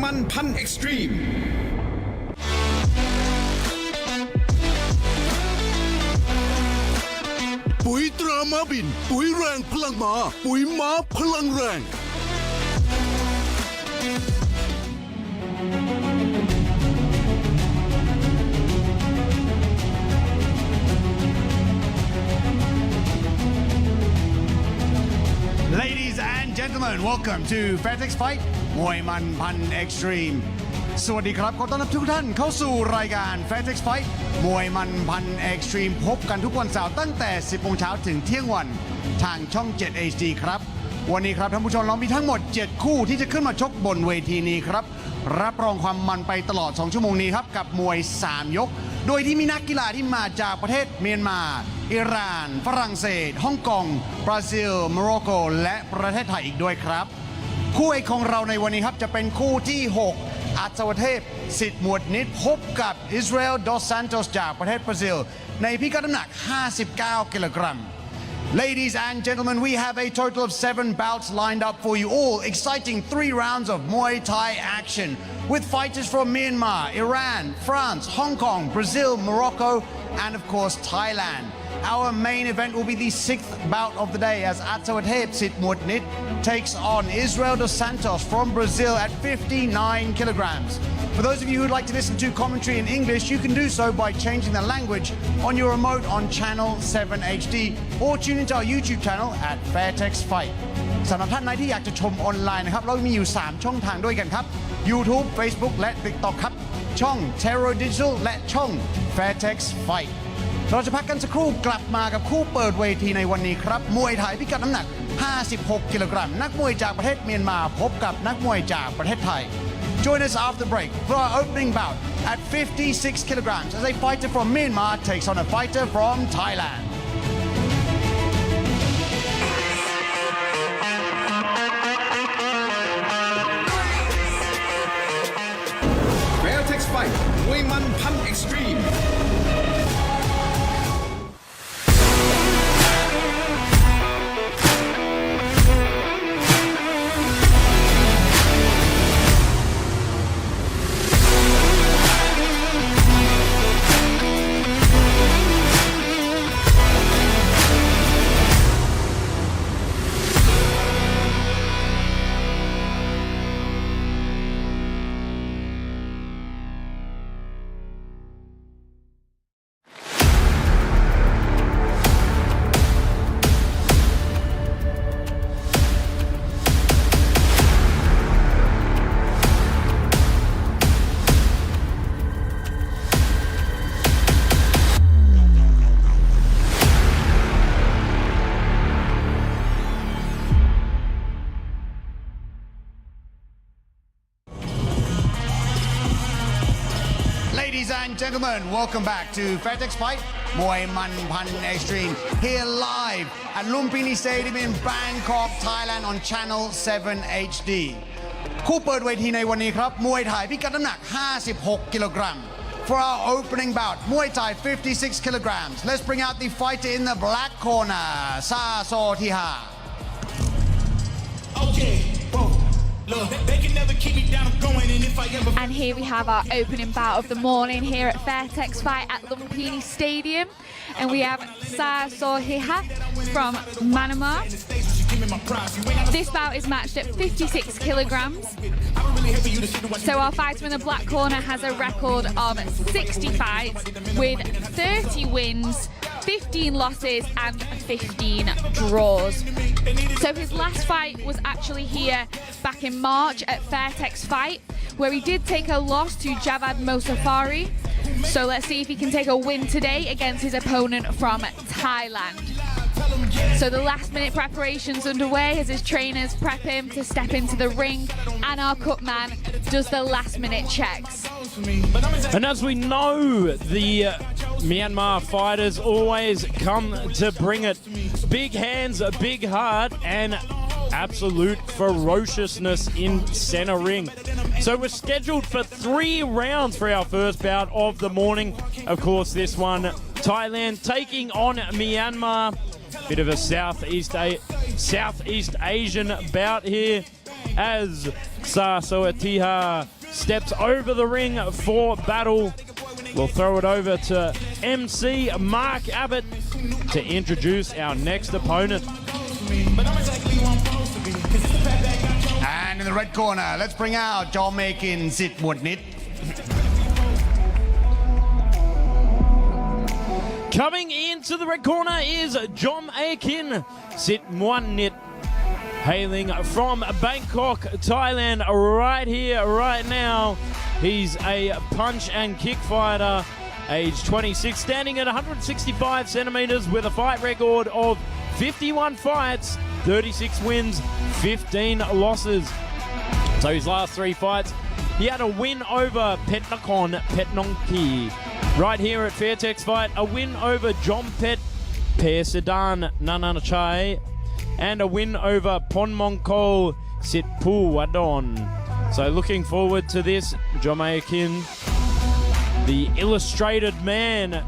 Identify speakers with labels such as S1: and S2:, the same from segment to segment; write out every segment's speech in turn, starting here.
S1: มันพันเอ็กซ์ตรีม
S2: ปุ๋ยตราม้าบินปุ๋ยแรงพลังม้าปุ๋ยม้าพลังแรง
S3: Ladies and gentlemen, welcome to Fairtex Fight มวยมันพันเอ็กซ์ตรีมสวัสดีครับขอต้อนรับทุกท่านเข้าสู่รายการ Fairtex Fight มวยมันพันเอ็กซ์ตรีมพบกันทุกวันเสาร์ตั้งแต่ 10 โมงเช้าถึงเที่ยงวันทางช่อง 7 HD ครับวันนี้ครับท่านผู้ชมเรามีทั้งหมด 7 คู่ที่จะขึ้นมาชกบนเวทีนี้ครับรับรองความมันไปตลอด 2 ชั่วโมงนี้ครับกับมวย 3 ยกโดยที่มีนักกีฬาที่มาจากประเทศเมียนมาอิหร่านฝรั่งเศสฮ่องกงบราซิลโมร็อกโกและประเทศไทยอีกด้วยครับคู่เอกของเราในวันนี้ครับจะเป็นคู่ที่ 6 อัศวเทพสิทธิ์หมวดนิดพบกับอิสราเอลดอสซานโตสจากประเทศบราซิลในพิกัดน้ำหนัก 59 กิโลกรัมLadies and gentlemen, we have a total of 7 bouts lined up for you all. Exciting 3 rounds of Muay Thai action with fighters from Myanmar, Iran, France, Hong Kong, Brazil, Morocco, and of course Thailand. Our main event will be the 6th bout of the day as Atawatep Sitmutnit takes on Israel dos Santos from Brazil at 59 kilograms. For those of you who'd like to listen to commentary in English, you can do so by changing the language on your remote on channel 7 HD or tune into our YouTube channel at Fairtex Fight. สำหรับท่านใดที่อยากจะชมออนไลน์นะครับเรามีอยู่ 3 ช่องทางด้วยกันครับ YouTube, Facebook และ TikTok ครับช่อง Terror Digital และช่อง Fairtex Fight เราจะพักกันสักครู่กลับมากับคู่เปิดเวทีในวันนี้ครับมวยไทยพิกัดน้ำหนัก 56 กิโลกรัมนักมวยจากประเทศเมียนมาพบกับนักมวยจากประเทศไทย Join us after the break for our opening bout at 56 kilograms as a fighter from Myanmar takes on a fighter from Thailand.
S1: Fairtex Fight มวยมันพันเอ็กซ์ตรีม
S3: Ladies and gentlemen, welcome back to Fairtex Fight Muay Man Pan Extreme here live at Lumpinee Stadium in Bangkok, Thailand on channel 7 HD คู่เปิดเวทีในวันนี้ครับมวยไทยพิกัดน้ำหนัก 56 กิโลกรัม For our opening bout, Muay Thai 56 kilograms. Let's bring out the fighter in the black corner, Sa So Tiha.
S4: Okay, whoa. Look, they can never keep me down, I'm going, and if I ever...
S5: And here we have our opening bout of the morning here at Fairtex Fight at Lumpinee Stadium. And we have Sa Sohiha from Myanmar. This bout is matched at 56 kilograms. So our fighter in the black corner has a record of 60 fights with 30 wins, 15 losses and 15 draws. So his last fight was actually here back in March at Fairtex Fight, where he did take a loss to Javad Mosafari. So let's see if he can take a win today against his opponent from Thailand. So the last minute preparations underway as his trainers prep him to step into the ring, and our cut man does the last minute checks.
S6: And as we know, the Myanmar fighters always come to bring it. Big hands, a big heart, and absolute ferociousness in center ring. So we're scheduled for 3 rounds for our first bout of the morning. Of course, this one, Thailand taking on Myanmar. Bit of a Southeast Asian bout here as Sa Soatiha steps over the ring for battle. We'll throw it over to MC Mark Abbott to introduce our next opponent.
S3: And in the red corner, let's bring out Jom-Makin Sit Muay.
S6: Coming into the red corner is Jom-Makin Sit Muay, hailing from Bangkok, Thailand, right here, right now. He's a punch and kick fighter, age 26, standing at 165 centimeters with a fight record of 51 fights, 36 wins, 15 losses. So his last 3 fights, he had a win over Petnakon Petnongki right here at Fairtex Fight, a win over Jompet Pesedan Nananachai, and a win over Ponmongkol Sitpu Wadon. So looking forward to this, Jom-Makin, the illustrated man,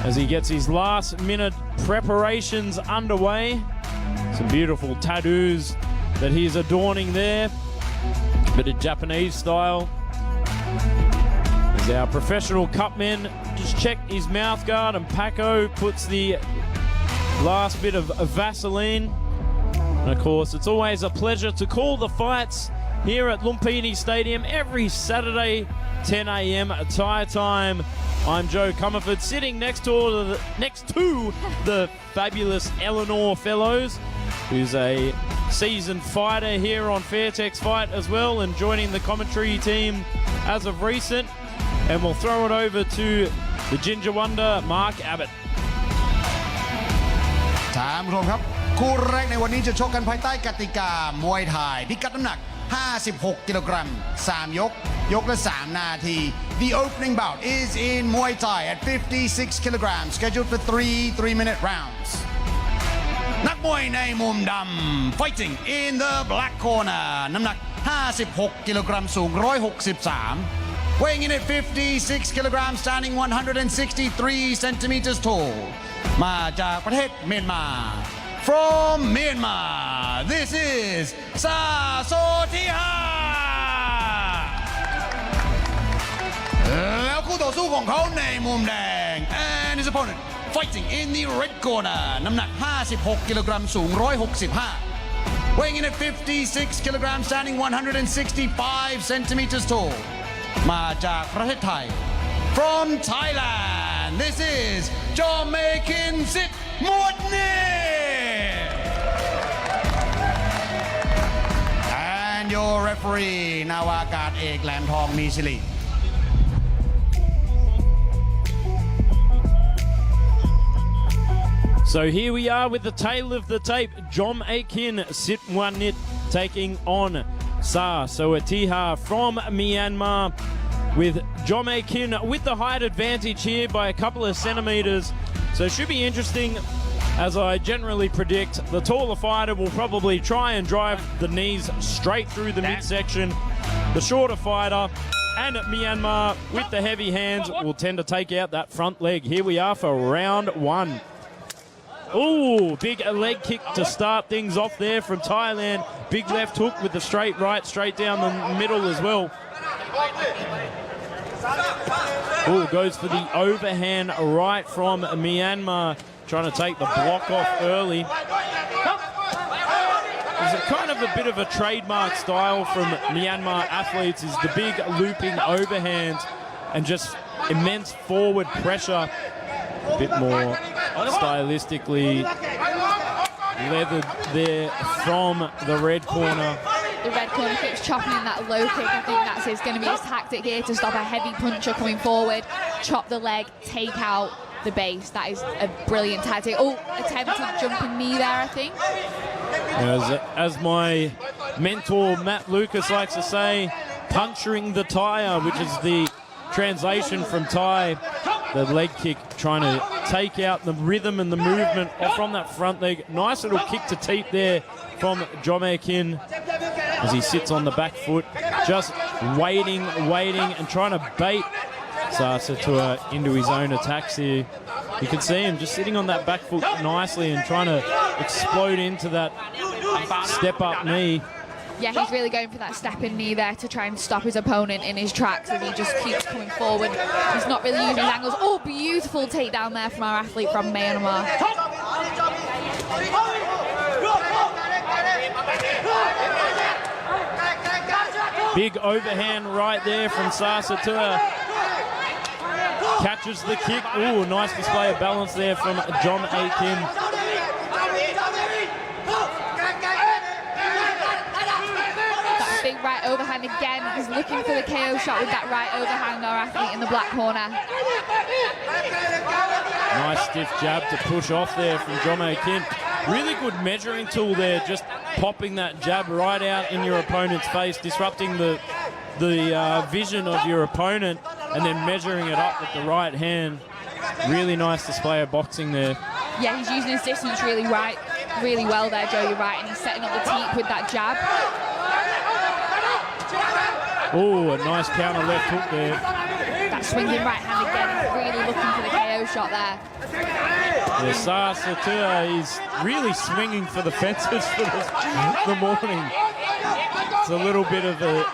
S6: as he gets his last minute preparations underway. Some beautiful tattoos that he's adorning there, bit of Japanese style. As our professional cupmen just check his mouth guard, and Paco puts the last bit of Vaseline. And of course, it's always a pleasure to call the fights here at Lumpinee Stadium every Saturday, 10 a.m. Thai time. I'm Joe Comerford, sitting next to the fabulous Eleanor Fellows, who's a seasoned fighter here on Fairtex Fight as well, and joining the commentary team as of recent. And we'll throw it over to the Ginger Wonder, Mark Abbott.
S3: ท่านผู้ชมครับคู่แรกในวันนี้จะชกกันภายใต้กติกามวยไทยพิกัดน้ำหนัก56 กิโลกรัม3 ยก ยกละ 3 นาที The opening bout is in Muay Thai at 56 kilograms, scheduled for 3-minute rounds. นักมวยในมุมดำ fighting in the black corner น้ำหนัก56 กิโลกรัมสูง163 weighing in at 56 kilograms, standing 163 centimeters tall มาจากประเทศเมียนมา From Myanmar, this is Sasotiha. แล้วคู่ต่อสู้ของเขาในมุมแดง and his opponent fighting in the red corner น้ำหนัก56 กิโลกรัมสูง165 weighing in at 56 kilograms, standing 165 centimeters tall มาจากประเทศไทย From Thailand, this is Jom-Makin Sit Muay. And your referee นาวาอากาศเอกแหลมทองมีศิริ
S6: So here we are with the tail of the tape. Jom-Makin Sit Muay taking on Sasotiha from Myanmar, with Jom-Makin with the height advantage here by a couple of centimeters. So it should be interesting. As I generally predict, the taller fighter will probably try and drive the knees straight through the midsection. The shorter fighter, and Myanmar with the heavy hands, will tend to take out that front leg. Here we are for round 1. Ooh, big leg kick to start things off there from Thailand. Big left hook with the straight right, straight down the middle as well. Ooh, goes for the overhand right from Myanmar, trying to take the block off early. There's kind of a bit of a trademark style from Myanmar athletes, is the big looping overhands and just immense forward pressure. A bit more stylistically leathered there from the red corner.
S5: The red corner keeps chopping in that low kick. I think that's going to be his tactic here, to stop a heavy puncher coming forward, chop the leg, take out the base. That is a brilliant tactic. Oh, attempted jumping knee there, I think.
S6: As my mentor Matt Lucas likes to say, puncturing the tire, which is the translation from Thai. The leg kick, trying to take out the rhythm and the movement from that front leg. Nice little kick to teeth there from Jom-Makin as he sits on the back foot, just waiting and trying to bait Sasotiha into his own attacks here. You can see him just sitting on that back foot nicely and trying to explode into that step-up knee.
S5: Yeah, he's really going for that stepping knee there to try and stop his opponent in his tracks as he just keeps coming forward. He's not really using his angles. Oh, beautiful takedown there from our athlete from Myanmar.
S6: Big overhand right there from Sasatua. Catches the kick. Ooh, nice display of balance there from John Akin.
S5: That big right overhand again. He's looking for the KO shot with that right overhand, our athlete in the black corner.
S6: Nice stiff jab to push off there from John Akin. Really good measuring tool there, just popping that jab right out in your opponent's face, disrupting the vision of your opponent, and then measuring it up with the right hand. Really nice display of boxing there.
S5: Yeah, he's using his distance really well there, Joe, you're right, and he's setting up the teep with that jab.
S6: Oh, a nice counter left hook there.
S5: That swinging right hand again, he's really looking for the KO shot there.
S6: Yeah, Sasatua is really swinging for the fences for the morning. It's a little bit of a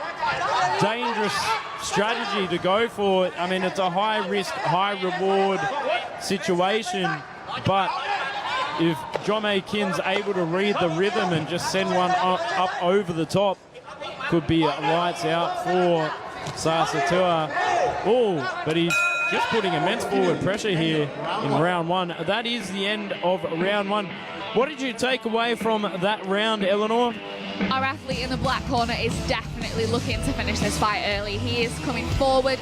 S6: dangerous strategy to go for. I mean, it's a high risk, high reward situation, but if John Akin's able to read the rhythm and just send one up over the top, could be lights out for Sasatua. Oh, but he's just putting immense forward pressure here in round one. That is the end of round one. What did you take away from that round, Eleanor?
S5: Our athlete in the black corner is definitely looking to finish this fight early. He is coming forward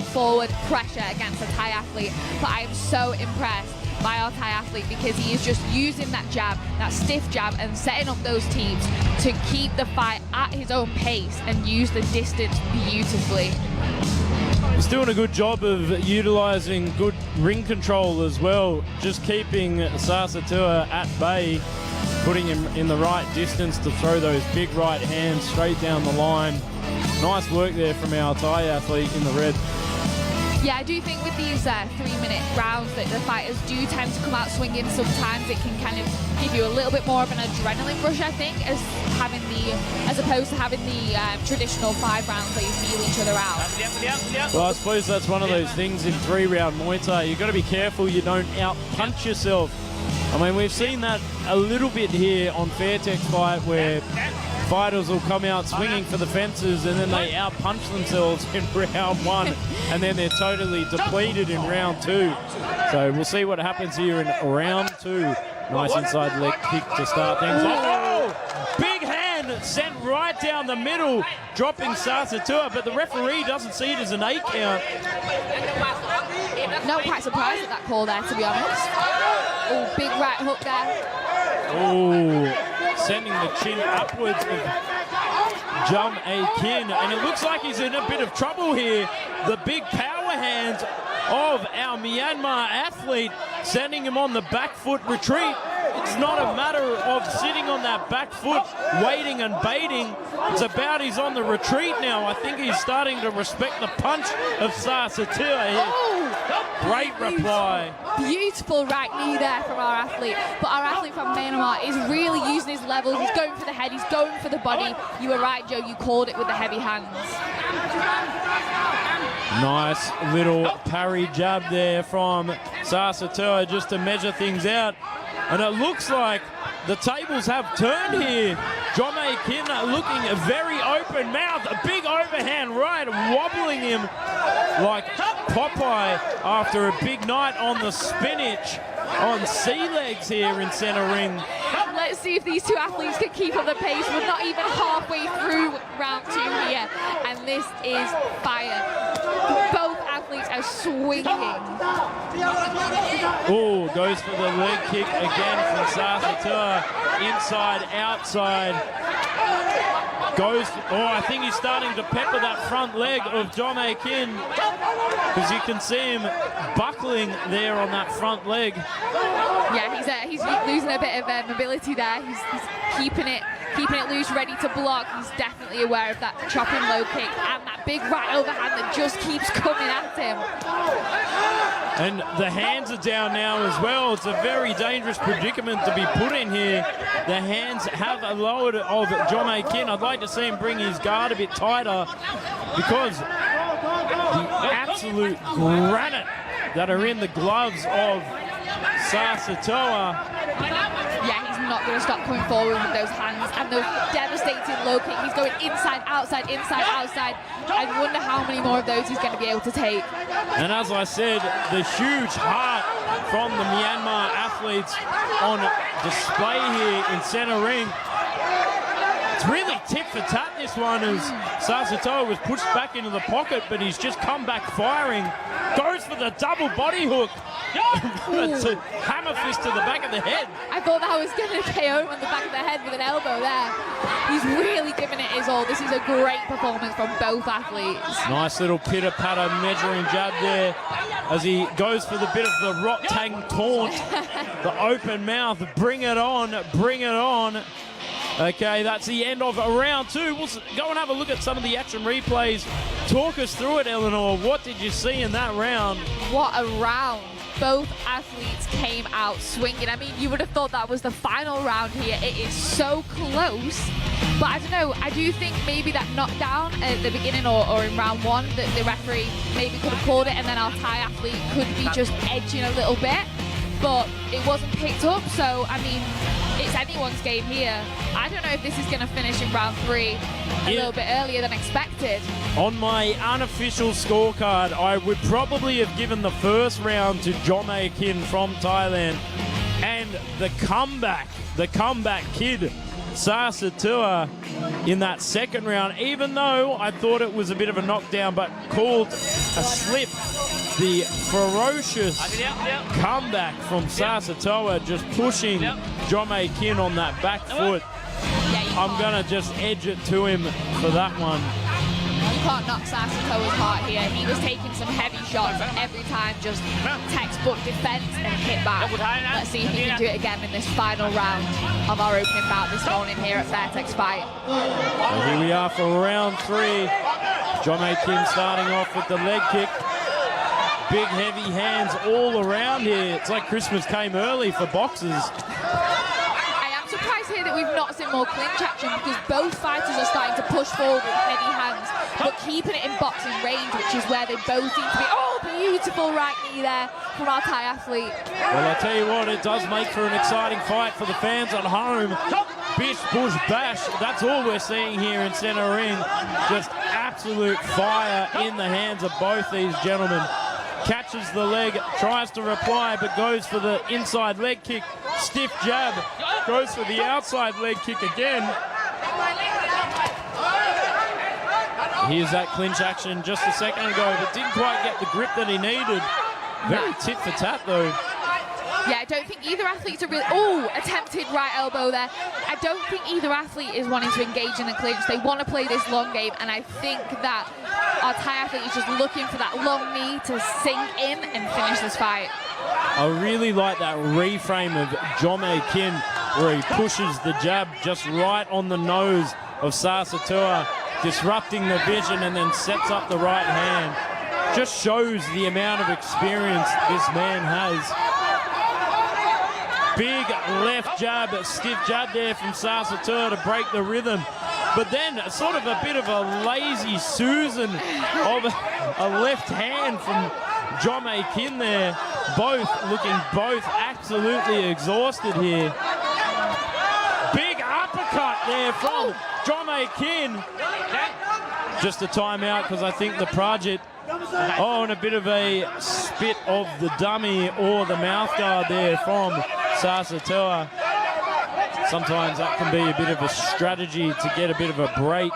S5: pressure against a Thai athlete, but I am so impressed by our Thai athlete because he is just using that jab, that stiff jab, and setting up those teeps to keep the fight at his own pace and use the distance beautifully.
S6: He's doing a good job of utilising good ring control as well, just keeping Sasatua at bay, putting him in the right distance to throw those big right hands straight down the line. Nice work there from our Thai athlete in the red.
S5: Yeah, I do think with these 3-minute rounds that the fighters do tend to come out swinging. Sometimes it can kind of give you a little bit more of an adrenaline rush, I think, as opposed to having the traditional 5 rounds where you feel each other out.
S6: Well, I suppose that's one of those things in 3-round Muay Thai. You've got to be careful you don't out-punch yourself. I mean, we've seen that a little bit here on Fairtex fight where fighters will come out swinging for the fences and then they out-punch themselves in round 1 and then they're totally depleted in round 2. So we'll see what happens here in round 2. Nice inside leg kick to start things off. Oh! Big hand sent right down the middle, dropping Sasatua, but the referee doesn't see it as an 8 count.
S5: No, quite surprised at that call there, to be honest. Oh, big right hook there.
S6: Oh, sending the chin upwards of Jum Akin, and it looks like he's in a bit of trouble here. The big power hands of our Myanmar athlete sending him on the back foot retreat. It's not a matter of sitting on that back foot, waiting and baiting. It's about he's on the retreat now. I think he's starting to respect the punch of Sasatua here. Great reply.
S5: Beautiful right knee there from our athlete. But our athlete from Myanmar is really using his levels. He's going for the head. He's going for the body. You were right, Joe. You called it with the heavy hands.
S6: Nice little parry jab there from Sasatua just to measure things out. And it looks like the tables have turned here. John Akin looking a very open mouth, a big overhand right, wobbling him like Popeye after a big night on the spinach on sea legs here in centre ring.
S5: Let's see if these two athletes can keep up the pace. We're not even halfway through round 2 here, and this is fire. Both athletes are swinging.
S6: Oh, goes for the leg kick again from Sasatua. Inside, outside. Goes, I think he's starting to pepper that front leg of John Akin because you can see him buckling there on that front leg.
S5: Yeah, he's losing a bit of mobility there. He's keeping it loose, ready to block. He's definitely aware of that chopping low kick and that big right overhand that just keeps coming at him.
S6: And the hands are down now as well. It's a very dangerous predicament to be put in here. The hands have lowered of Jome Kin. I'd like to see him bring his guard a bit tighter because the absolute granite that are in the gloves of Sasatoa.
S5: Yeah, he's not going to stop coming forward with those hands and those devastating low kick. He's going inside, outside, inside, outside. I wonder how many more of those he's going to be able to take.
S6: And as I said, the huge heart from the Myanmar athletes on display here in center ring. It's really tit for tat, this one, as Sasatoa was pushed back into the pocket, but he's just come back firing. Goes for the double body hook. It's a hammer fist to the back of the head.
S5: I thought that was going to KO him on the back of the head with an elbow there. He's really giving it his all. This is a great performance from both athletes.
S6: Nice little pitter-patter measuring jab there as he goes for the bit of the Rot Tang taunt. The open mouth. Bring it on. Bring it on. Okay, that's the end of round two. We'll go and have a look at some of the action replays. Talk us through it, Eleanor. What did you see in that round?
S5: What a round. Both athletes came out swinging. I mean, you would have thought that was the final round here. It is so close. But I don't know, I do think maybe that knockdown at the beginning or in round one, that the referee maybe could have called it, and then our Thai athlete could be just edging a little bit. But it wasn't picked up, so I mean, it's anyone's game here. I don't know if this is going to finish in round three a little bit earlier than expected.
S6: On my unofficial scorecard, I would probably have given the first round to Jome Kin from Thailand. And the comeback kid, Sasatoa, in that second round, even though I thought it was a bit of a knockdown, but called a slip. The ferocious comeback from Sasatoa, just pushing Jome Kin on that back foot. I'm going to just edge it to him for that one.
S5: You can't knock Sasatoa's heart here. He was taking some heavy shots every time, just textbook defense and hit back. Let's see if he can do it again in this final round of our opening bout this morning here at Fairtex Fight.
S6: And here we are for round three. Jome Kin starting off with the leg kick. Big, heavy hands all around here. It's like Christmas came early for boxers.
S5: I am surprised here that we've not seen more clinch action, because both fighters are starting to push forward with heavy hands, but keeping it in boxing range, which is where they both seem to be. Oh, beautiful right knee there from our Thai athlete.
S6: Well, I tell you what, it does make for an exciting fight for the fans at home. Bish, push, bash. That's all we're seeing here in center ring. Just absolute fire in the hands of both these gentlemen. Catches the leg, tries to reply, but goes for the inside leg kick. Stiff jab, goes for the outside leg kick again. Here's that clinch action just a second ago, but didn't quite get the grip that he needed. Very tit for tat though.
S5: Yeah, I don't think either athlete's a really... Oh, attempted right elbow there. I don't think either athlete is wanting to engage in the clinch. They want to play this long game, and I think that our Thai athlete is just looking for that long knee to sink in and finish this fight.
S6: I really like that reframe of Jome Kin, where he pushes the jab just right on the nose of Sasatoa, disrupting the vision, and then sets up the right hand. Just shows the amount of experience this man has. Big left jab, stiff jab there from Sasatoa to break the rhythm. But then sort of a bit of a lazy Susan of a left hand from Jome Kin there. Both looking absolutely exhausted here. Big uppercut there from Jome Kin. Just a timeout because I think the Prajit. Oh, and a bit of a spit of the dummy or the mouth guard there from Sasatoa. Sometimes that can be a bit of a strategy to get a bit of a break.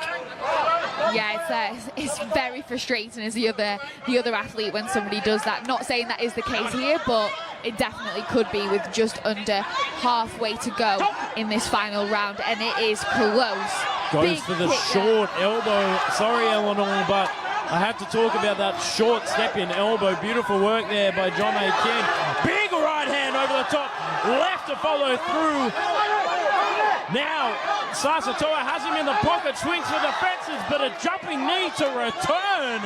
S5: Yeah, it's very frustrating as the other athlete when somebody does that. Not saying that is the case here, but it definitely could be with just under halfway to go in this final round, and it is close.
S6: Goes
S5: Big
S6: for the
S5: kick
S6: short elbow. Sorry, Eleanor, but I have to talk about that short step-in elbow. Beautiful work there by Jome Kin. Big right hand over the top. Left to follow through. Now, Sasatoa has him in the pocket, swings for the fences, but a jumping knee to return.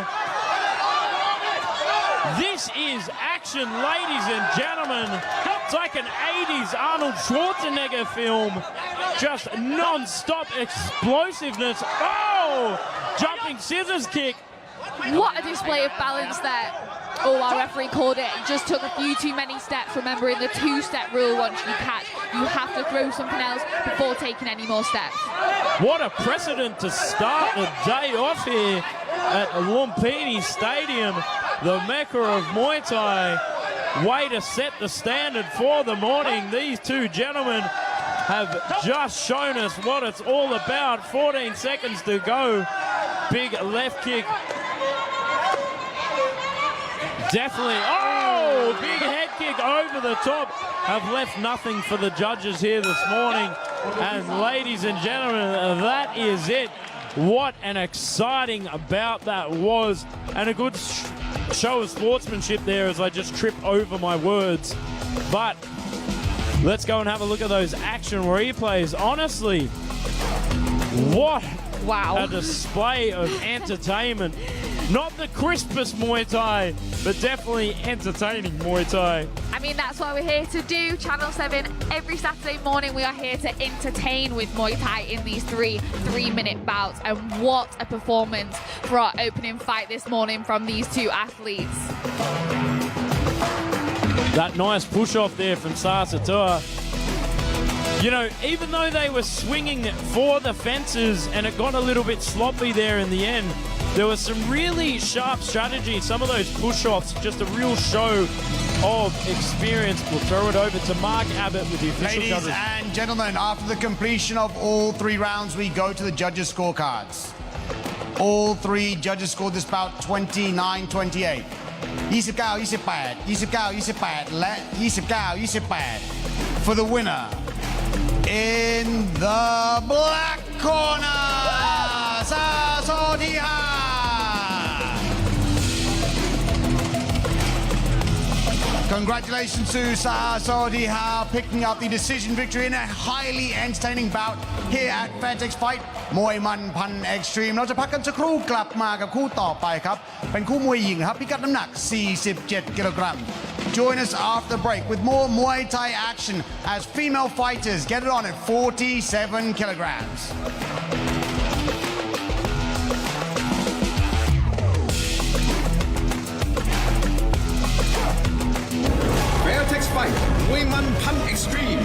S6: This is action, ladies and gentlemen. It's like an 80s Arnold Schwarzenegger film. Just non-stop explosiveness. Oh! Jumping scissors kick.
S5: What a display of balance there. Oh, our referee called it. Just took a few too many steps. Remember, in the two-step rule, once you catch, you have to throw something else before taking any more steps.
S6: What a precedent to start the day off here at Lumpinee Stadium, the Mecca of Muay Thai. Way to set the standard for the morning. These two gentlemen have just shown us what it's all about. 14 seconds to go. Big left kick. Definitely. Oh, big head kick over the top. Have left nothing for the judges here this morning. And ladies and gentlemen, that is it. What an exciting bout that was. And a good show of sportsmanship there as I just trip over my words. But let's go and have a look at those action replays. Honestly, what a display of entertainment. Not the crispest Muay Thai, but definitely entertaining Muay Thai.
S5: I mean, that's what we're here to do. Channel 7, every Saturday morning, we are here to entertain with Muay Thai in these three-minute bouts. And what a performance for our opening fight this morning from these two athletes.
S6: That nice push-off there from Sasatua. You know, even though they were swinging for the fences and it got a little bit sloppy there in the end, there was some really sharp strategy. Some of those push-offs, just a real show of experience. We'll throw it over to Mark Abbott with the official
S3: Ladies
S6: coverage.
S3: and gentlemen, after the completion of all 3 rounds, we go to the judges' scorecards. All 3 judges scored this bout 29-28. 29-28, 29-28 และ 29-28 for the winner. In the black corner, Sasodiha. Congratulations to Sasodiha picking up the decision victory in a highly entertaining bout here at Fairtex Fight มวยมันพัน Extreme เราจะพักกันสักครู่กลับมากับคู่ต่อไปครับเป็นคู่มวยหญิงครับพิกัดน้ำหนัก 47 กิโลกรัม Join us after break with more Muay Thai action as female fighters get it on at 47 kilograms.
S1: Fairtex Fight มวยมันพัน Extreme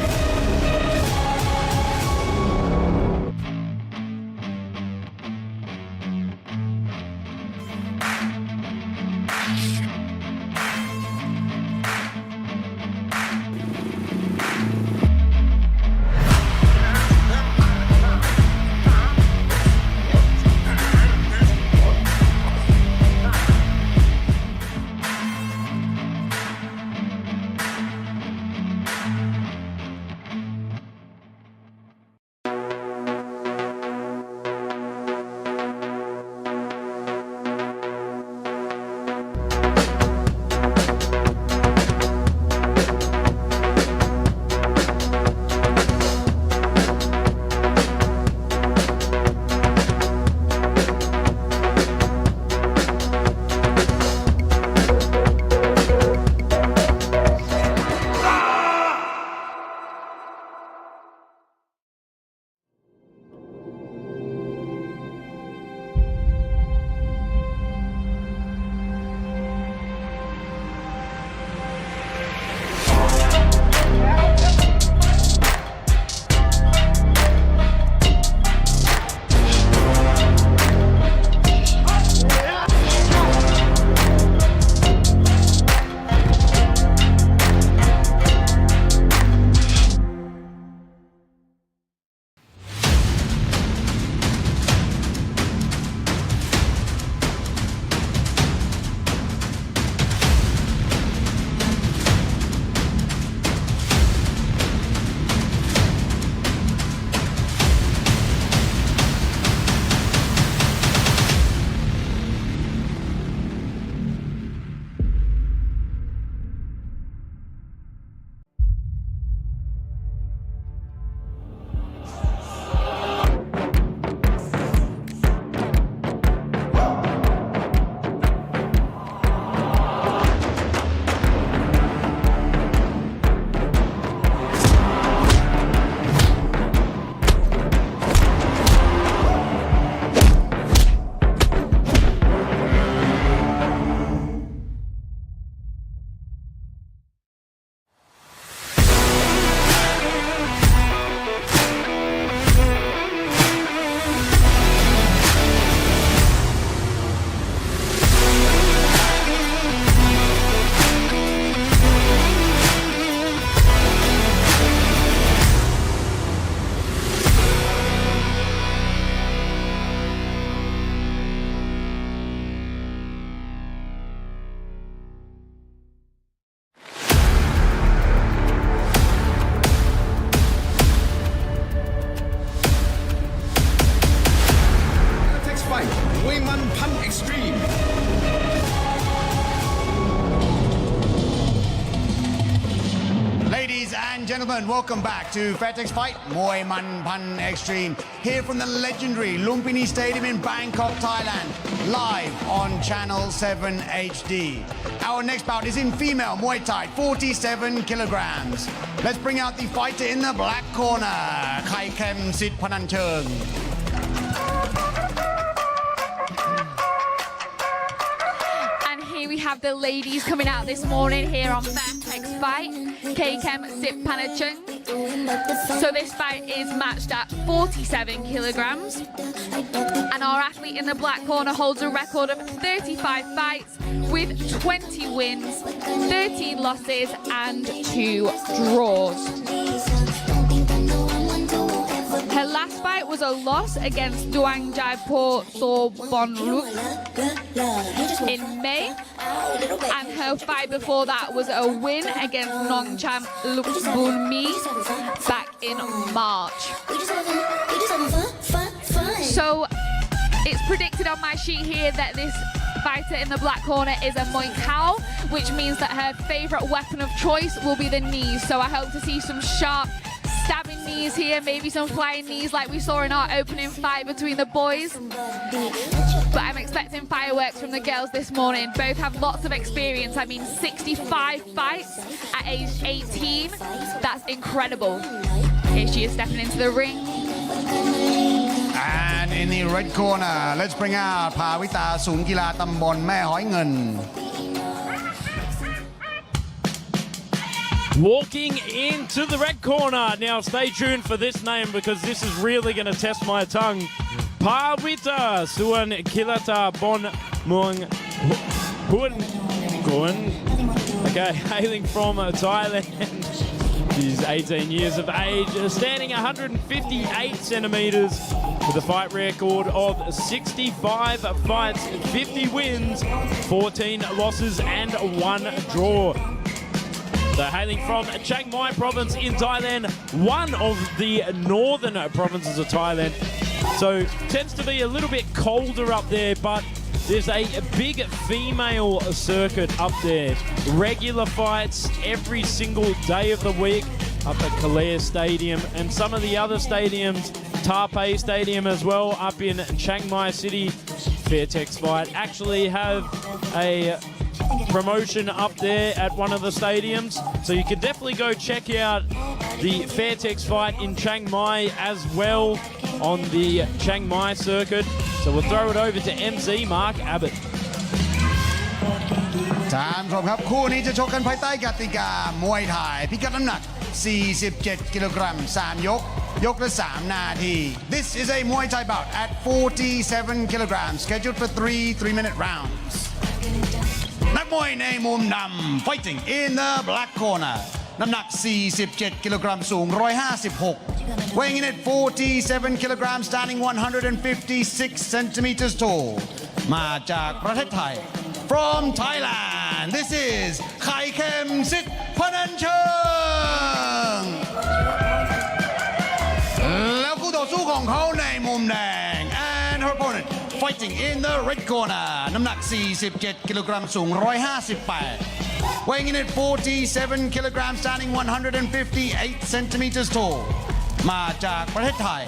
S3: and gentlemen, welcome back to Fairtex Fight Muay Man Pan Extreme. Here from the legendary Lumpinee Stadium in Bangkok, Thailand. Live on Channel 7 HD. Our next bout is in female Muay Thai, 47 kilograms. Let's bring out the fighter in the black corner, Khai Kem Sit Panancheng.
S5: We have the ladies coming out this morning here on Fairtex Fight, Kem Sip Panachung. So this fight is matched at 47 kilograms. And our athlete in the black corner holds a record of 35 fights with 20 wins, 13 losses and 2 draws. Her last fight was a loss against Duang Jaipur Sorbonluk in May, and her fight before that was a win against Nongcham Lumpinee back in March. So it's predicted on my sheet here that this fighter in the black corner is a Muay Khao, which means that her favourite weapon of choice will be the knees. So I hope to see some sharp stabbing knees here, maybe some flying knees like we saw in our opening fight between the boys. But I'm expecting fireworks from the girls this morning. Both have lots of experience. I mean, 65 fights at age 18. That's incredible. Here she is stepping into the ring.
S3: And in the red corner, let's bring out ภาวิตาศูนย์กีฬาตำบลแม่หอยเงิน
S6: Walking into the red corner. Now stay tuned for this name because this is really going to test my tongue. Pawita Suan Kilata Bon Muang Huan Guan. Okay, hailing from Thailand. She's 18 years of age, standing 158 centimeters with a fight record of 65 fights, 50 wins, 14 losses and 1 draw. So hailing from Chiang Mai province in Thailand, one of the northern provinces of Thailand. So tends to be a little bit colder up there, but there's a big female circuit up there. Regular fights every single day of the week up at Kalea Stadium and some of the other stadiums, Taipei Stadium as well up in Chiang Mai City. Fairtex Fight actually have a promotion up there at one of the stadiums, so you can definitely go check out the Fairtex Fight in Chiang Mai as well on the Chiang Mai circuit. So we'll throw it over to MC Mark Abbott.
S3: ท่านผู้ชมครับคู่นี้จะชกกันภายใต้กติกามวยไทยพิกัดน้ำหนัก 47 กิโลกรัม 3 ยก ยกละ 3 นาที This is a Muay Thai bout at 47 kilograms, scheduled for 3 3-minute rounds. นักมวยในมุมนำ fighting in the black corner น้ำหนัก 47 กิโลกรัม สูง 156 weighing in at 47 kilograms, standing 156 centimeters tall มาจากประเทศไทย from Thailand this is Khai Kem Sit Panancheng แล้วคู่ต่อสู้ของเขาในมุมแดง and her opponent fighting in the red corner น้ำหนัก 47 กิโลกรัม สูง 158 weighing in at 47 kilograms, standing 158 centimeters tall มาจากประเทศไทย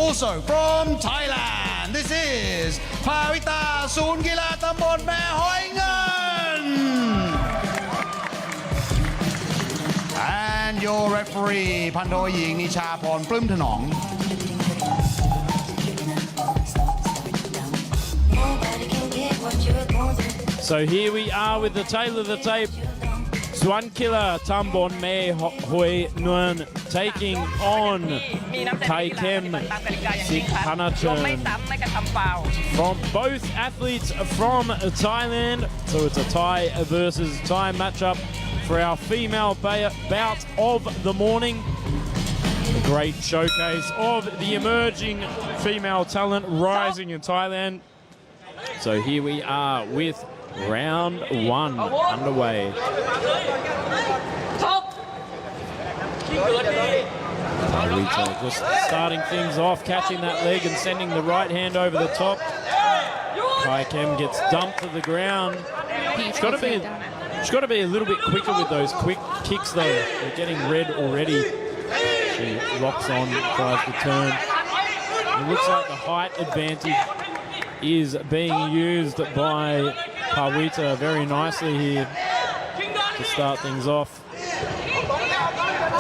S3: also from Thailand this is ภาวิตาศูนย์กีฬาตำบลแม่หอยเงิน and your referee พันโทหญิงนิชาพรปลื้มถนอม
S6: So here we are with the tail of the tape. Swan Killer Tambon Me Hoi Nguyen taking on Khai Kem Sit Panancheng. From both athletes from Thailand. So it's a Thai versus Thai matchup for our female bout of the morning. A great showcase of the emerging female talent rising in Thailand. So here we are with round 1 underway. Rito just starting things off, catching that leg and sending the right hand over the top. Khai Kem gets dumped to the ground. It's got to be She's got to be a little bit quicker with those quick kicks, though. They're getting red already. She locks on, tries to turn. It looks like the height advantage is being used by Pawita very nicely here to start things off.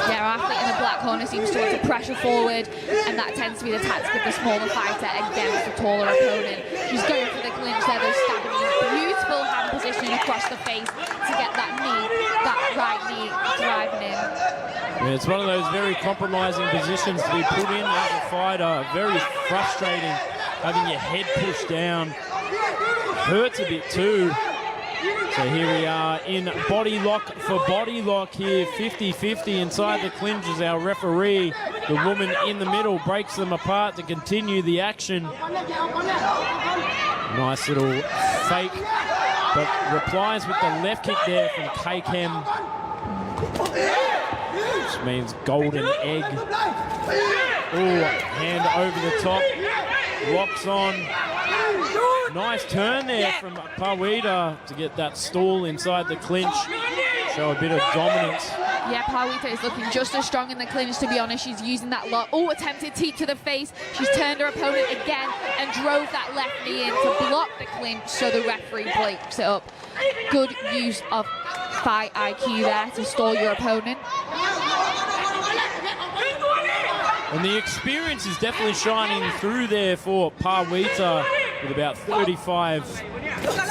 S5: Yeah, our athlete in the black corner seems to want to pressure forward, and that tends to be the tactic of the smaller fighter against the taller opponent. She's going for the clinch there, those stabbing knees. Beautiful hand positioning across the face to get that knee, that right knee driving in.
S6: Yeah, it's one of those very compromising positions to be put in as a fighter. Very frustrating having your head pushed down. Hurts a bit too. So here we are in body lock for body lock here, 50-50 inside the clinch as our referee, the woman in the middle, breaks them apart to continue the action. Nice little fake, but replies with the left kick there from Kaikem, which means golden egg. Oh, hand over the top, locks on. Nice turn there from Pawita to get that stall inside the clinch. Show a bit of dominance.
S5: Yeah, Pawita is looking just as strong in the clinch, to be honest. She's using that lock. Oh, attempted teep to the face. She's turned her opponent again and drove that left knee in to block the clinch, so the referee breaks it up. Good use of fight IQ there to stall your opponent.
S6: And the experience is definitely shining through there for Pawita with about 30 fights.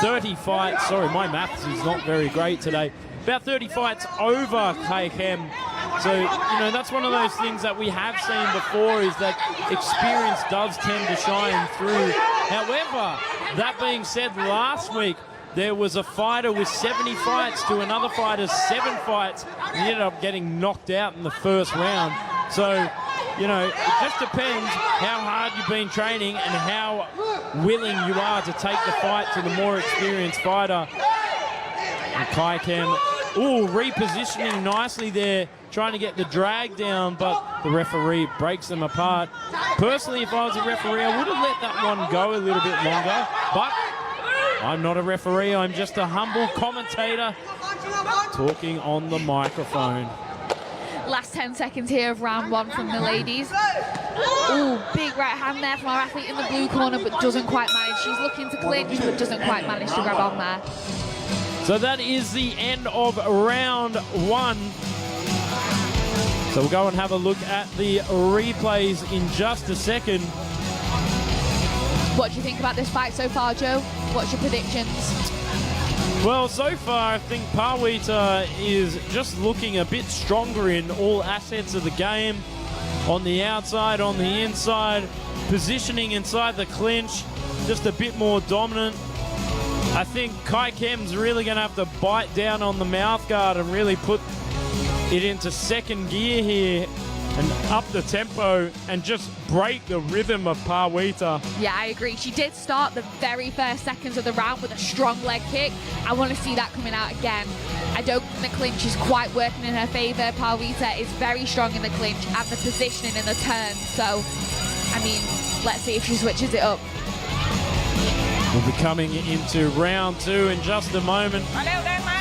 S6: Sorry, my maths is not very great today. About 30 fights over Kaikem. So, you know, that's one of those things that we have seen before, is that experience does tend to shine through. However, that being said, last week, there was a fighter with 70 fights to another fighter's 7 fights. He ended up getting knocked out in the first round. So, you know, it just depends how hard you've been training and how willing you are to take the fight to the more experienced fighter. And Kaikem, repositioning nicely there, trying to get the drag down, but the referee breaks them apart. Personally, if I was a referee, I would have let that one go a little bit longer, but I'm not a referee, I'm just a humble commentator talking on the microphone.
S5: Last 10 seconds here of round 1 from the ladies. Ooh, big right hand there from our athlete in the blue corner, but doesn't quite manage. She's looking to clinch, but doesn't quite manage to grab on there.
S6: So that is the end of round 1. So we'll go and have a look at the replays in just a second.
S5: What do you think about this fight so far, Joe? What's your predictions?
S6: Well, so far, I think Pawita is just looking a bit stronger in all assets of the game. On the outside, on the inside, positioning inside the clinch, just a bit more dominant. I think Kaikem's really going to have to bite down on the mouth guard and really put it into second gear here and up the tempo and just break the rhythm of Pawita.
S5: Yeah, I agree. She did start the very first seconds of the round with a strong leg kick. I want to see that coming out again. I don't think the clinch is quite working in her favour. Pawita is very strong in the clinch and the positioning in the turn. So, I mean, let's see if she switches it up.
S6: We'll be coming into round 2 in just a moment.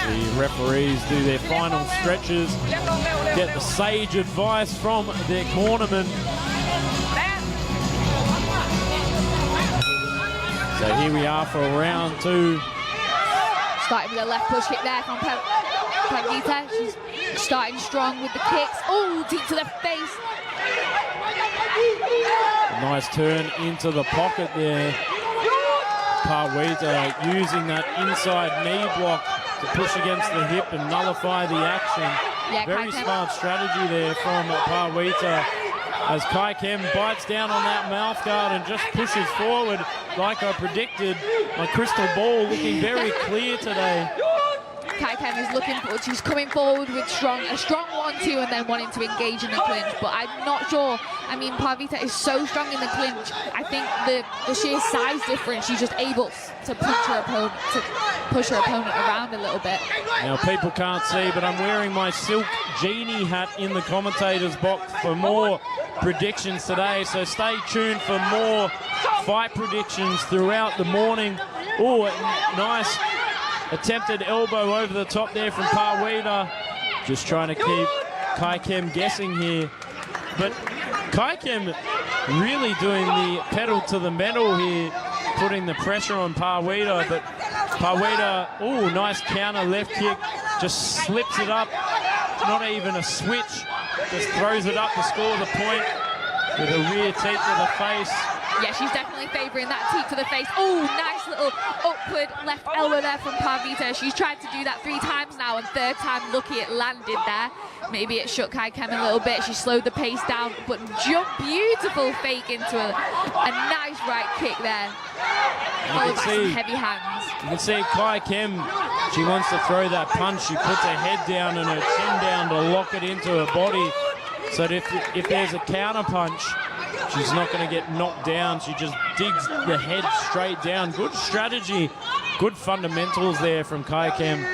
S6: The referees do their final stretches, get the sage advice from their cornerman. So here we are for round 2.
S5: Starting with a left push kick there from Pawita. She's starting strong with the kicks. Oh, deep to the face.
S6: A nice turn into the pocket there. Pawita using that inside knee block to push against the hip and nullify the action.
S5: Yeah,
S6: very
S5: Kaikem.
S6: smart strategy there from Pawita as Kaikem bites down on that mouth guard and just pushes forward like I predicted. My crystal ball looking very clear today.
S5: Kaikem is looking forward. She's coming forward with a strong 1-2 and then wanting to engage in the clinch. But I'm not sure. I mean, Pawita is so strong in the clinch. I think the sheer size difference, she's just able to push her opponent around a little bit.
S6: Now people can't see, but I'm wearing my silk genie hat in the commentator's box for more predictions today. So stay tuned for more fight predictions throughout the morning. Oh, nice attempted elbow over the top there from Parweda. Just trying to keep Kai Kem guessing here. But Kai Kem really doing the pedal to the metal here, putting the pressure on Parweda. But Parweda, oh, nice counter left kick, just slips it up. Not even a switch, just throws it up to score the point with a rear teep to the face.
S5: Yeah, she's definitely favouring that teep to the face. Oh, nice little upward left elbow there from Parvita. She's tried to do that 3 times now, and 3rd time lucky it landed there. Maybe it shook Kai Kem a little bit. She slowed the pace down, but beautiful fake into a nice right kick there. Followed by some heavy hands.
S6: You can see Kai Kem, she wants to throw that punch. She puts her head down and her chin down to lock it into her body, so that if there's a counter punch, she's not going to get knocked down. She just digs the head straight down. Good strategy, good fundamentals there from Kai Kem.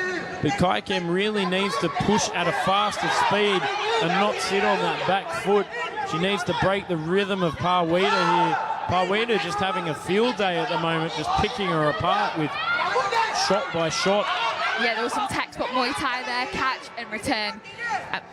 S6: But Kai Kem really needs to push at a faster speed and not sit on that back foot. She needs to break the rhythm of Parweda here. Parweda just having a field day at the moment, just picking her apart with shot by shot.
S5: Yeah, there was some textbook Muay Thai there, catch and return.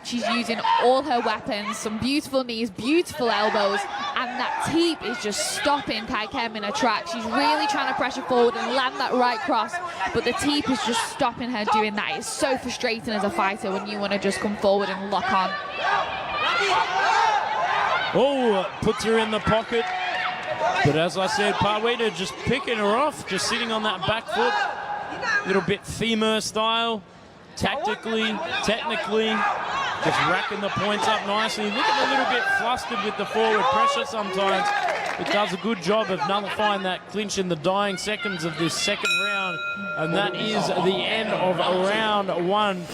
S5: She's using all her weapons, some beautiful knees, beautiful elbows, and that teep is just stopping Kai Kem in her track. She's really trying to pressure forward and land that right cross, but the teep is just stopping her doing that. It's so frustrating as a fighter when you want to just come forward and lock on.
S6: Oh, puts her in the pocket. But as I said, Parweda just picking her off, just sitting on that back foot. Little bit femur style, tactically, technically, just racking the points up nicely. Looking a little bit flustered with the forward pressure sometimes, but does a good job of nullifying that clinch in the dying seconds of this 2nd round. And that is the end of round 1.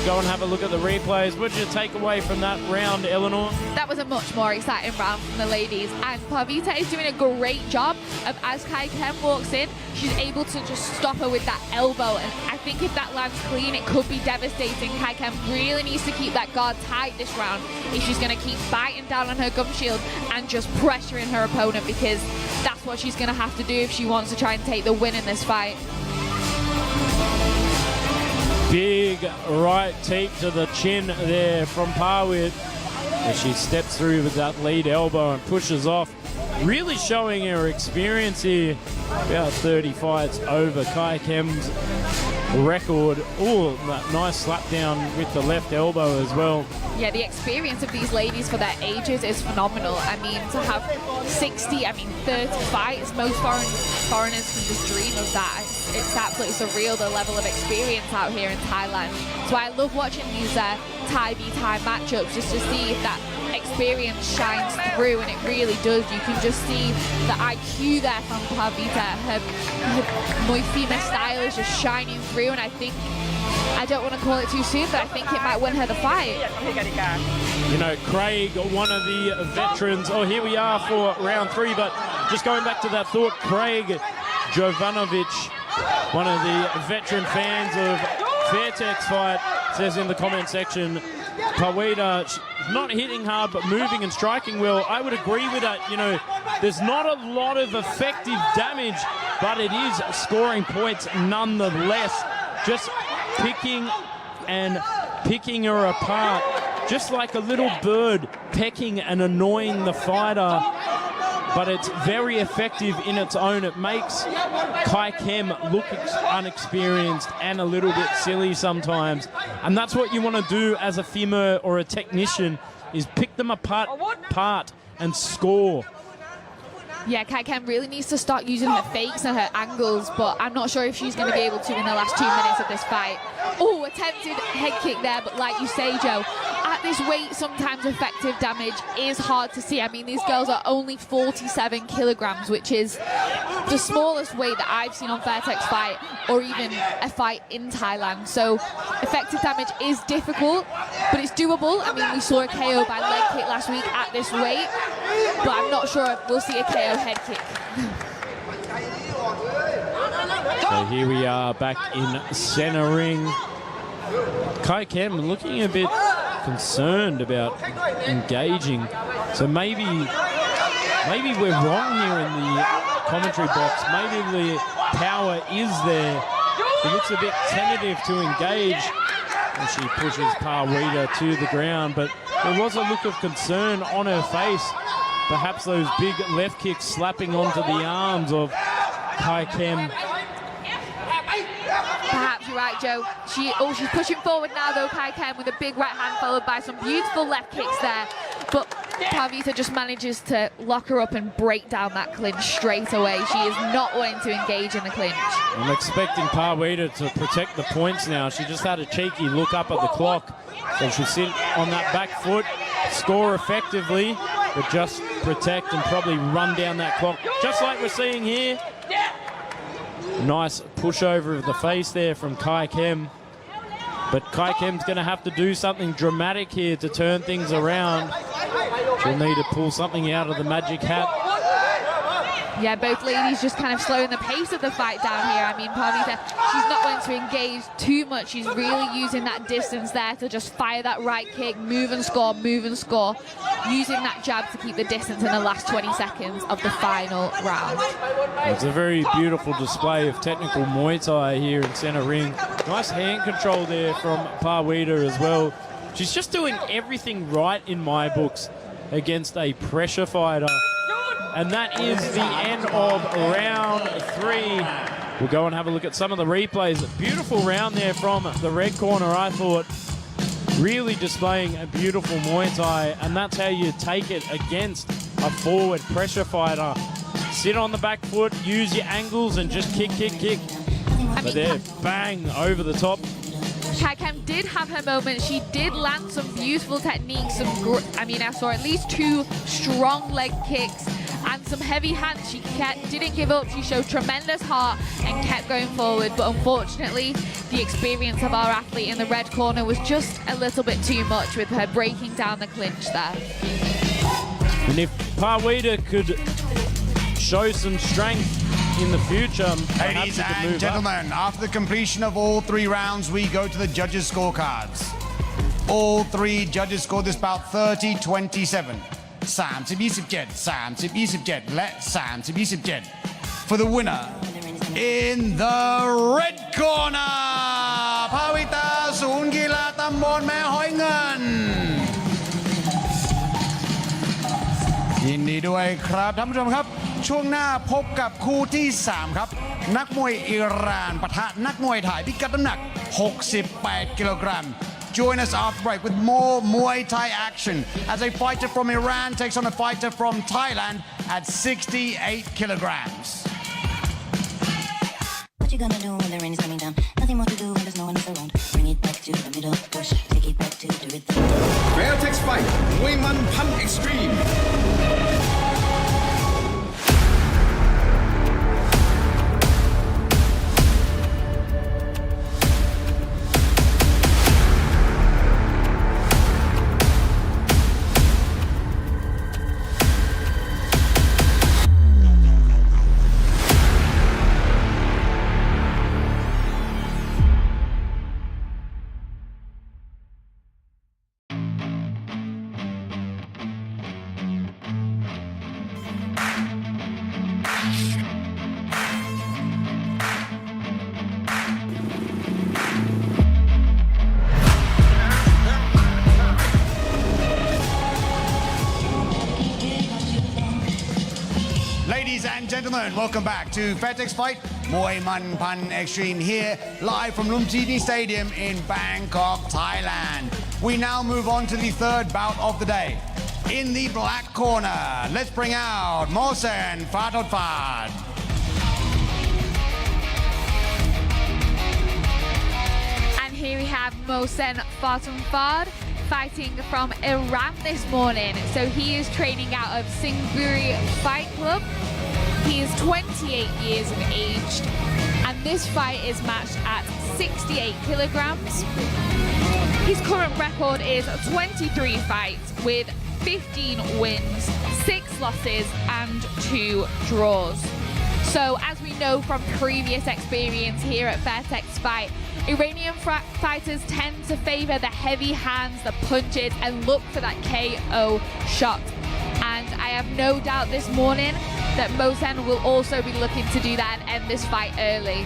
S6: Go and have a look at the replays. What did you take away from that round, Eleanor?
S5: That was a much more exciting round from the ladies, and Parvita is doing a great job of, as Kai Kem walks in, she's able to just stop her with that elbow, and I think if that lands clean, it could be devastating. Kai Kem really needs to keep that guard tight this round if she's going to keep biting down on her gum shield and just pressuring her opponent, because that's what she's going to have to do if she wants to try and take the win in this fight.
S6: Big right teep to the chin there from Parwid as she steps through with that lead elbow and pushes off. Really showing her experience here. About 30 fights over Kai Kem's record. Oh, that nice slap down with the left elbow as well.
S5: Yeah, the experience of these ladies for their ages is phenomenal. I mean, to have 30 fights, most foreigners can just dream of that. It's absolutely surreal, the level of experience out here in Thailand. So I love watching these Thai v Thai matchups just to see if that experience shines through, and it really does. You can just see the IQ there from Parvita. Her Muay Thai style is just shining through, and I think, I don't want to call it too soon, but I think it might win her the fight.
S6: You know, Craig, one of the veterans. Oh, here we are for round 3, but just going back to that thought, Craig Jovanovic, one of the veteran fans of Fairtex fight, says in the comment section, Parweda not hitting hard but moving and striking well. I would agree with that. You know, there's not a lot of effective damage, but it is scoring points nonetheless. Just picking her apart, just like a little bird pecking and annoying the fighter. But it's very effective in its own. It makes Kai Kem look unexperienced and a little bit silly sometimes. And that's what you want to do as a femur or a technician, is pick them apart and score.
S5: Yeah, Kai Kem really needs to start using her fakes and her angles, but I'm not sure if she's going to be able to in the last 2 minutes of this fight. Oh, attempted head kick there, but like you say, Joe, at this weight, sometimes effective damage is hard to see. I mean, these girls are only 47 kilograms, which is the smallest weight that I've seen on Fairtex fight, or even a fight in Thailand. So effective damage is difficult, but it's doable. I mean, we saw a KO by leg kick last week at this weight, but I'm not sure if we'll see a KO head kick.
S6: So here we are back in center ring. Kai Kem looking a bit concerned about engaging. So maybe we're wrong here in the commentary box. Maybe the power is there, He looks a bit tentative to engage as she pushes Parwita to the ground, but there was a look of concern on her face. Perhaps those big left kicks slapping onto the arms of Kai Kem.
S5: Perhaps you're right, Joe. She's pushing forward now, though, Kai Kem, with a big right hand followed by some beautiful left kicks there. But Parvita just manages to lock her up and break down that clinch straight away. She is not wanting to engage in the clinch.
S6: I'm expecting Parwita to protect the points now. She just had a cheeky look up at the clock. So she'll sit on that back foot, score effectively, but just protect and probably run down that clock, just like we're seeing here. Nice pushover of the face there from Kai Kem. But Kai Kem's going to have to do something dramatic here to turn things around. She'll need to pull something out of the magic hat.
S5: Yeah, both ladies just kind of slowing the pace of the fight down here. I mean, Parvita, she's not wanting to engage too much. She's really using that distance there to just fire that right kick, move and score, using that jab to keep the distance in the last 20 seconds of the final round.
S6: It's a very beautiful display of technical Muay Thai here in center ring. Nice hand control there from Parwita as well. She's just doing everything right in my books against a pressure fighter. And that is the end of round 3. We'll go and have a look at some of the replays. Beautiful round there from the red corner, I thought. Really displaying a beautiful Muay Thai, and that's how you take it against a forward pressure fighter. Sit on the back foot, use your angles, and just kick. But there, bang, over the top.
S5: Kai Kem did have her moment. She did land some beautiful techniques. I saw at least 2 strong leg kicks and some heavy hands. She didn't give up. She showed tremendous heart and kept going forward. But unfortunately, the experience of our athlete in the red corner was just a little bit too much with her breaking down the clinch there.
S6: And if Parwita could show some strength in the future,
S3: ladies and gentlemen, after the completion of all 3 rounds, we go to the judges' scorecards. All 3 judges scored this bout 30-27. 30-27, 30-27 และ 30-27 for the winner in the red corner ภาวิตาศูนย์กีฬาตำบลแม่หอยเงินยินดีด้วยครับท่านผู้ชมครับช่วงหน้าพบกับคู่ที่ 3 ครับนักมวยอิหร่านปะทะนักมวยไทยพิกัดน้ำหนัก 68 กิโลกรัมJoin us after break with more Muay Thai action as a fighter from Iran takes on a fighter from Thailand at 68 kilograms.
S7: What you gonna do when the rain is coming down? Nothing more to do when there's no one else around. Bring it back to the middle, push, take it back to the rhythm.
S1: Fairtex Fight มวยมันพัน Extreme
S3: Ladies and gentlemen, welcome back to Fairtex Fight Muay Man Pan Extreme here live from Lumpinee Stadium in Bangkok, Thailand. We now move on to the 3rd bout of the day. In the black corner, let's bring out Mohsen Fatotfad.
S5: And here we have Mohsen Fatotfad fighting from Iran this morning. So he is training out of Singburi Fight Club. He is 28 years of age, and this fight is matched at 68 kilograms. His current record is 23 fights with 15 wins, 6 losses and 2 draws. So as we know from previous experience here at Fairtex Fight, Iranian fighters tend to favor the heavy hands, the punches, and look for that KO shot. And I have no doubt this morning that Mohsen will also be looking to do that and end this fight early.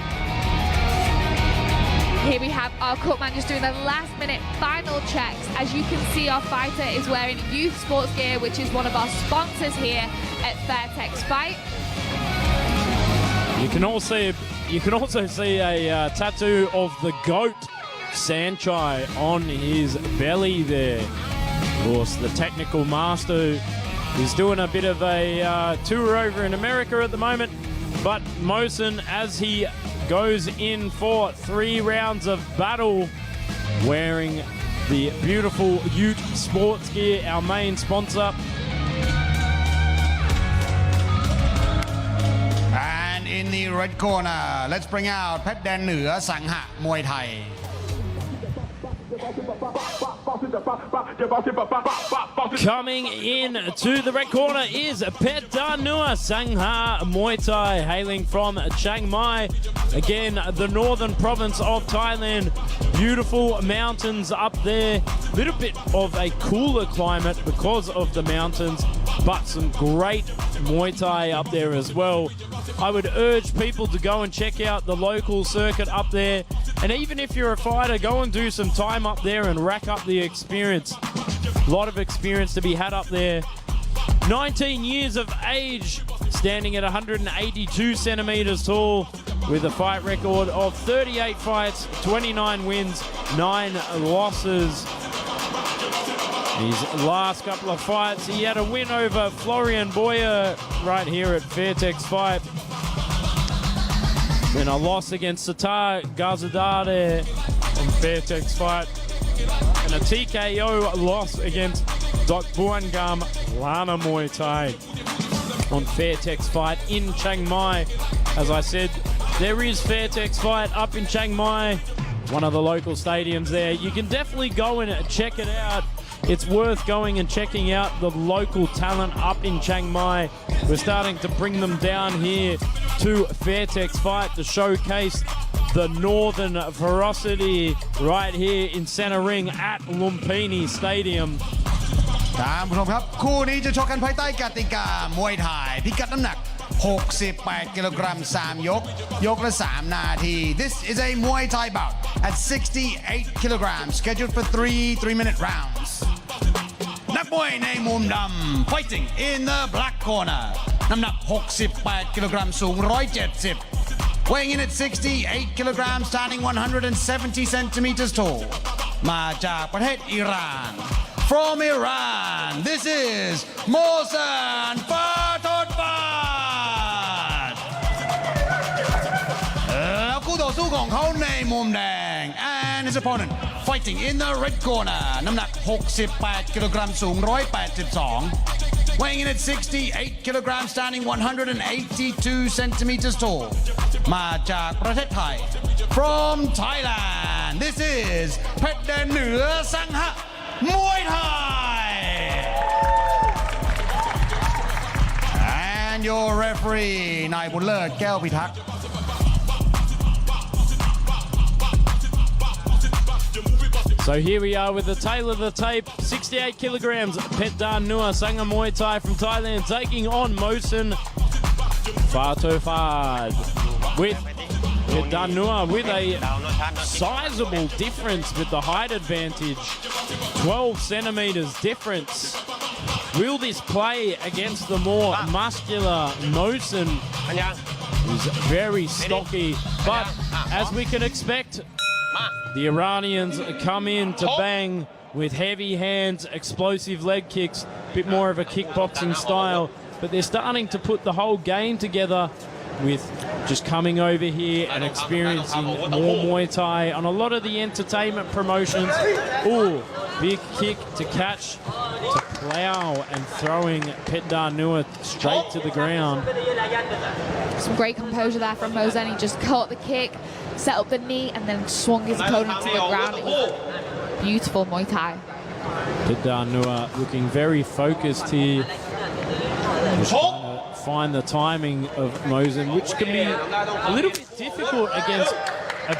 S5: Here we have our cookman just doing the last minute final checks. As you can see, our fighter is wearing youth sports gear, which is one of our sponsors here at Fairtex Fight.
S6: You can also see a tattoo of the goat Sanchai on his belly there. Of course, the technical master is doing a bit of a tour over in America at the moment, but Mohsen, as he goes in for 3 rounds of battle, wearing the beautiful Ute sports gear, our main sponsor.
S3: And in the red corner, let's bring out Phet Dan Nua Sangha Muay Thai.
S6: Coming in to the red corner is Phet Dan Nua Sangha Muay Thai, hailing from Chiang Mai. Again, the northern province of Thailand. Beautiful mountains up there. Little bit of a cooler climate because of the mountains, but some great Muay Thai up there as well. I would urge people to go and check out the local circuit up there. And even if you're a fighter, go and do some time up there and rack up the experience. A lot of experience to be had up there. 19 years of age, standing at 182 centimeters tall, with a fight record of 38 fights, 29 wins, 9 losses. His last couple of fights, he had a win over Florian Boyer right here at Fairtex Fight. Then a loss against Satar Gazadare on Fairtex Fight. And a TKO loss against Dok Buangam Lana Muay Thai on Fairtex Fight in Chiang Mai. As I said, there is Fairtex Fight up in Chiang Mai, one of the local stadiums there. You can definitely go and check it out. It's worth going and checking out the local talent up in Chiang Mai. We're starting to bring them down here to Fairtex Fight to showcase the northern ferocity right here in center ring at Lumpinee Stadium.
S3: ท่านผู้ชมครับคู่นี้จะชกกันภายใต้กติกามวยไทยพิกัดน้ำหนัก68 กิโลกรัม3 ยกยกละ3 นาที This is a Muay Thai bout at 68 kilograms scheduled for 3-minute rounds. นักมวยในมุมดำ fighting in the black corner น้ำหนัก68 กิโลกรัมสูง170 weighing in at 68 kilograms standing 170 centimeters tall มาจากประเทศอิหร่าน From Iran, this is Mohsen Fatot แล้วคู่ต่อสู้ของเขาในมุมแดง and his opponent fighting in the red corner น้ำหนัก68 กิโลกรัมสูง182 weighing in at 68 kilograms standing 182 centimeters tall มาจากประเทศไทย From Thailand, this is Phet Dan Nua Sangha Muay Thai. And your referee นายบุญเลิศแก้วพิทักษ์
S6: So here we are with the tail of the tape, 68 kilograms, Phet Dan Nua Sangha Muay Thai from Thailand, taking on Mohsen Fatot with Phet Dan Nua with a sizable difference with the height advantage, 12 centimeters difference. Will this play against the more muscular Mohsen, who's very stocky, but as we can expect, the Iranians come in to bang with heavy hands, explosive leg kicks, a bit more of a kickboxing style, but they're starting to put the whole game together with just coming over here and experiencing more Muay Thai on a lot of the entertainment promotions. Ooh, big kick to catch, to plow and throwing Phet Dan Nua straight to the ground.
S5: Some great composure there from Mohsen. He just caught the kick, set up the knee, and then swung his opponent to the ground. It was beautiful Muay Thai.
S6: Phet Dan Nua looking very focused here. Just trying to find the timing of Mohsen, which can be a little bit difficult against a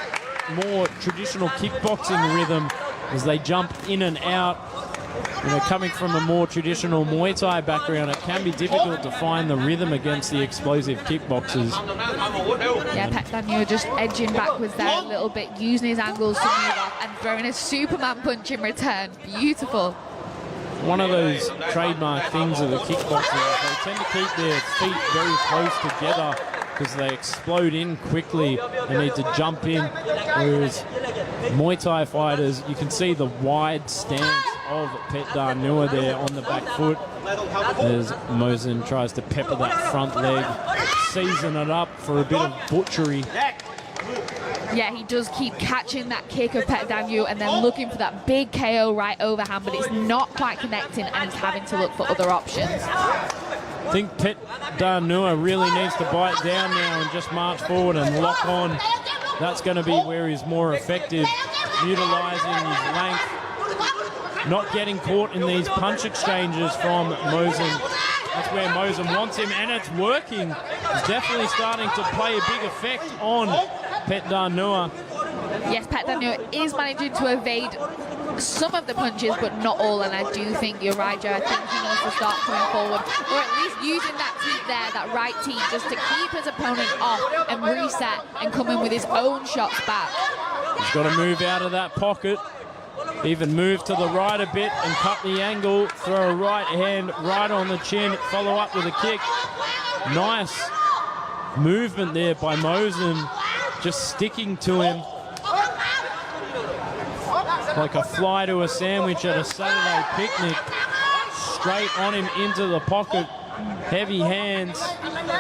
S6: more traditional kickboxing rhythm as they jump in and out. coming from a more traditional Muay Thai background, it can be difficult to find the rhythm against the explosive kickboxers.
S5: Yeah, Pet Daniel just edging backwards there a little bit, using his angles to move off and throwing a Superman punch in return. Beautiful.
S6: One of those trademark things of the kickboxers, they tend to keep their feet very close together because they explode in quickly. They need to jump in, whereas Muay Thai fighters, you can see the wide stance of Pet Danua there on the back foot as Mosen tries to pepper that front leg, season it up for a bit of butchery.
S5: Yeah, he does keep catching that kick of Pet Daniel and then looking for that big KO right overhand, but it's not quite connecting and he's having to look for other options.
S6: I think Pet Danua really needs to bite down now and just march forward and lock on. That's going to be where he's more effective, utilising his length, not getting caught in these punch exchanges from Mosen. That's where Mosen wants him, and it's working. He's definitely starting to play a big effect on Pet Danua.
S5: Yes, Pet Danua is managing to evade some of the punches, but not all, and I do think you're right, Joe. I think he needs to start coming forward, or at least using that teep there, that right teep, just to keep his opponent off and reset and come in with his own shots back.
S6: He's got to move out of that pocket, even move to the right a bit and cut the angle, throw a right hand right on the chin, follow up with a kick. Nice movement there by Mosen, just sticking to him like a fly to a sandwich at a Saturday picnic. Straight on him into the pocket, heavy hands.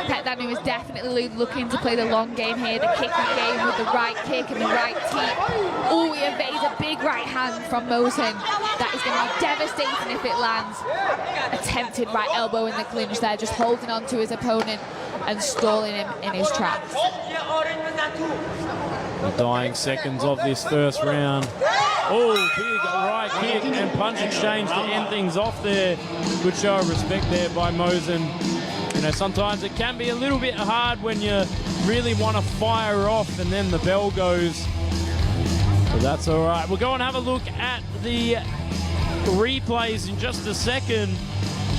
S5: Pet Daniel is definitely looking to play the long game here, the kicking game with the right kick and the right teep. Oh, he evades a big right hand from Mosen. That is going to be devastating if it lands. Attempted right elbow in the clinch there, just holding on to his opponent and stalling him in his tracks.
S6: The dying seconds of this first round. Oh, big right kick and punch exchange to end things off there. Good show of respect there by Mosen. You know, sometimes it can be a little bit hard when you really want to fire off and then the bell goes. But that's all right. We'll go and have a look at the replays in just a second.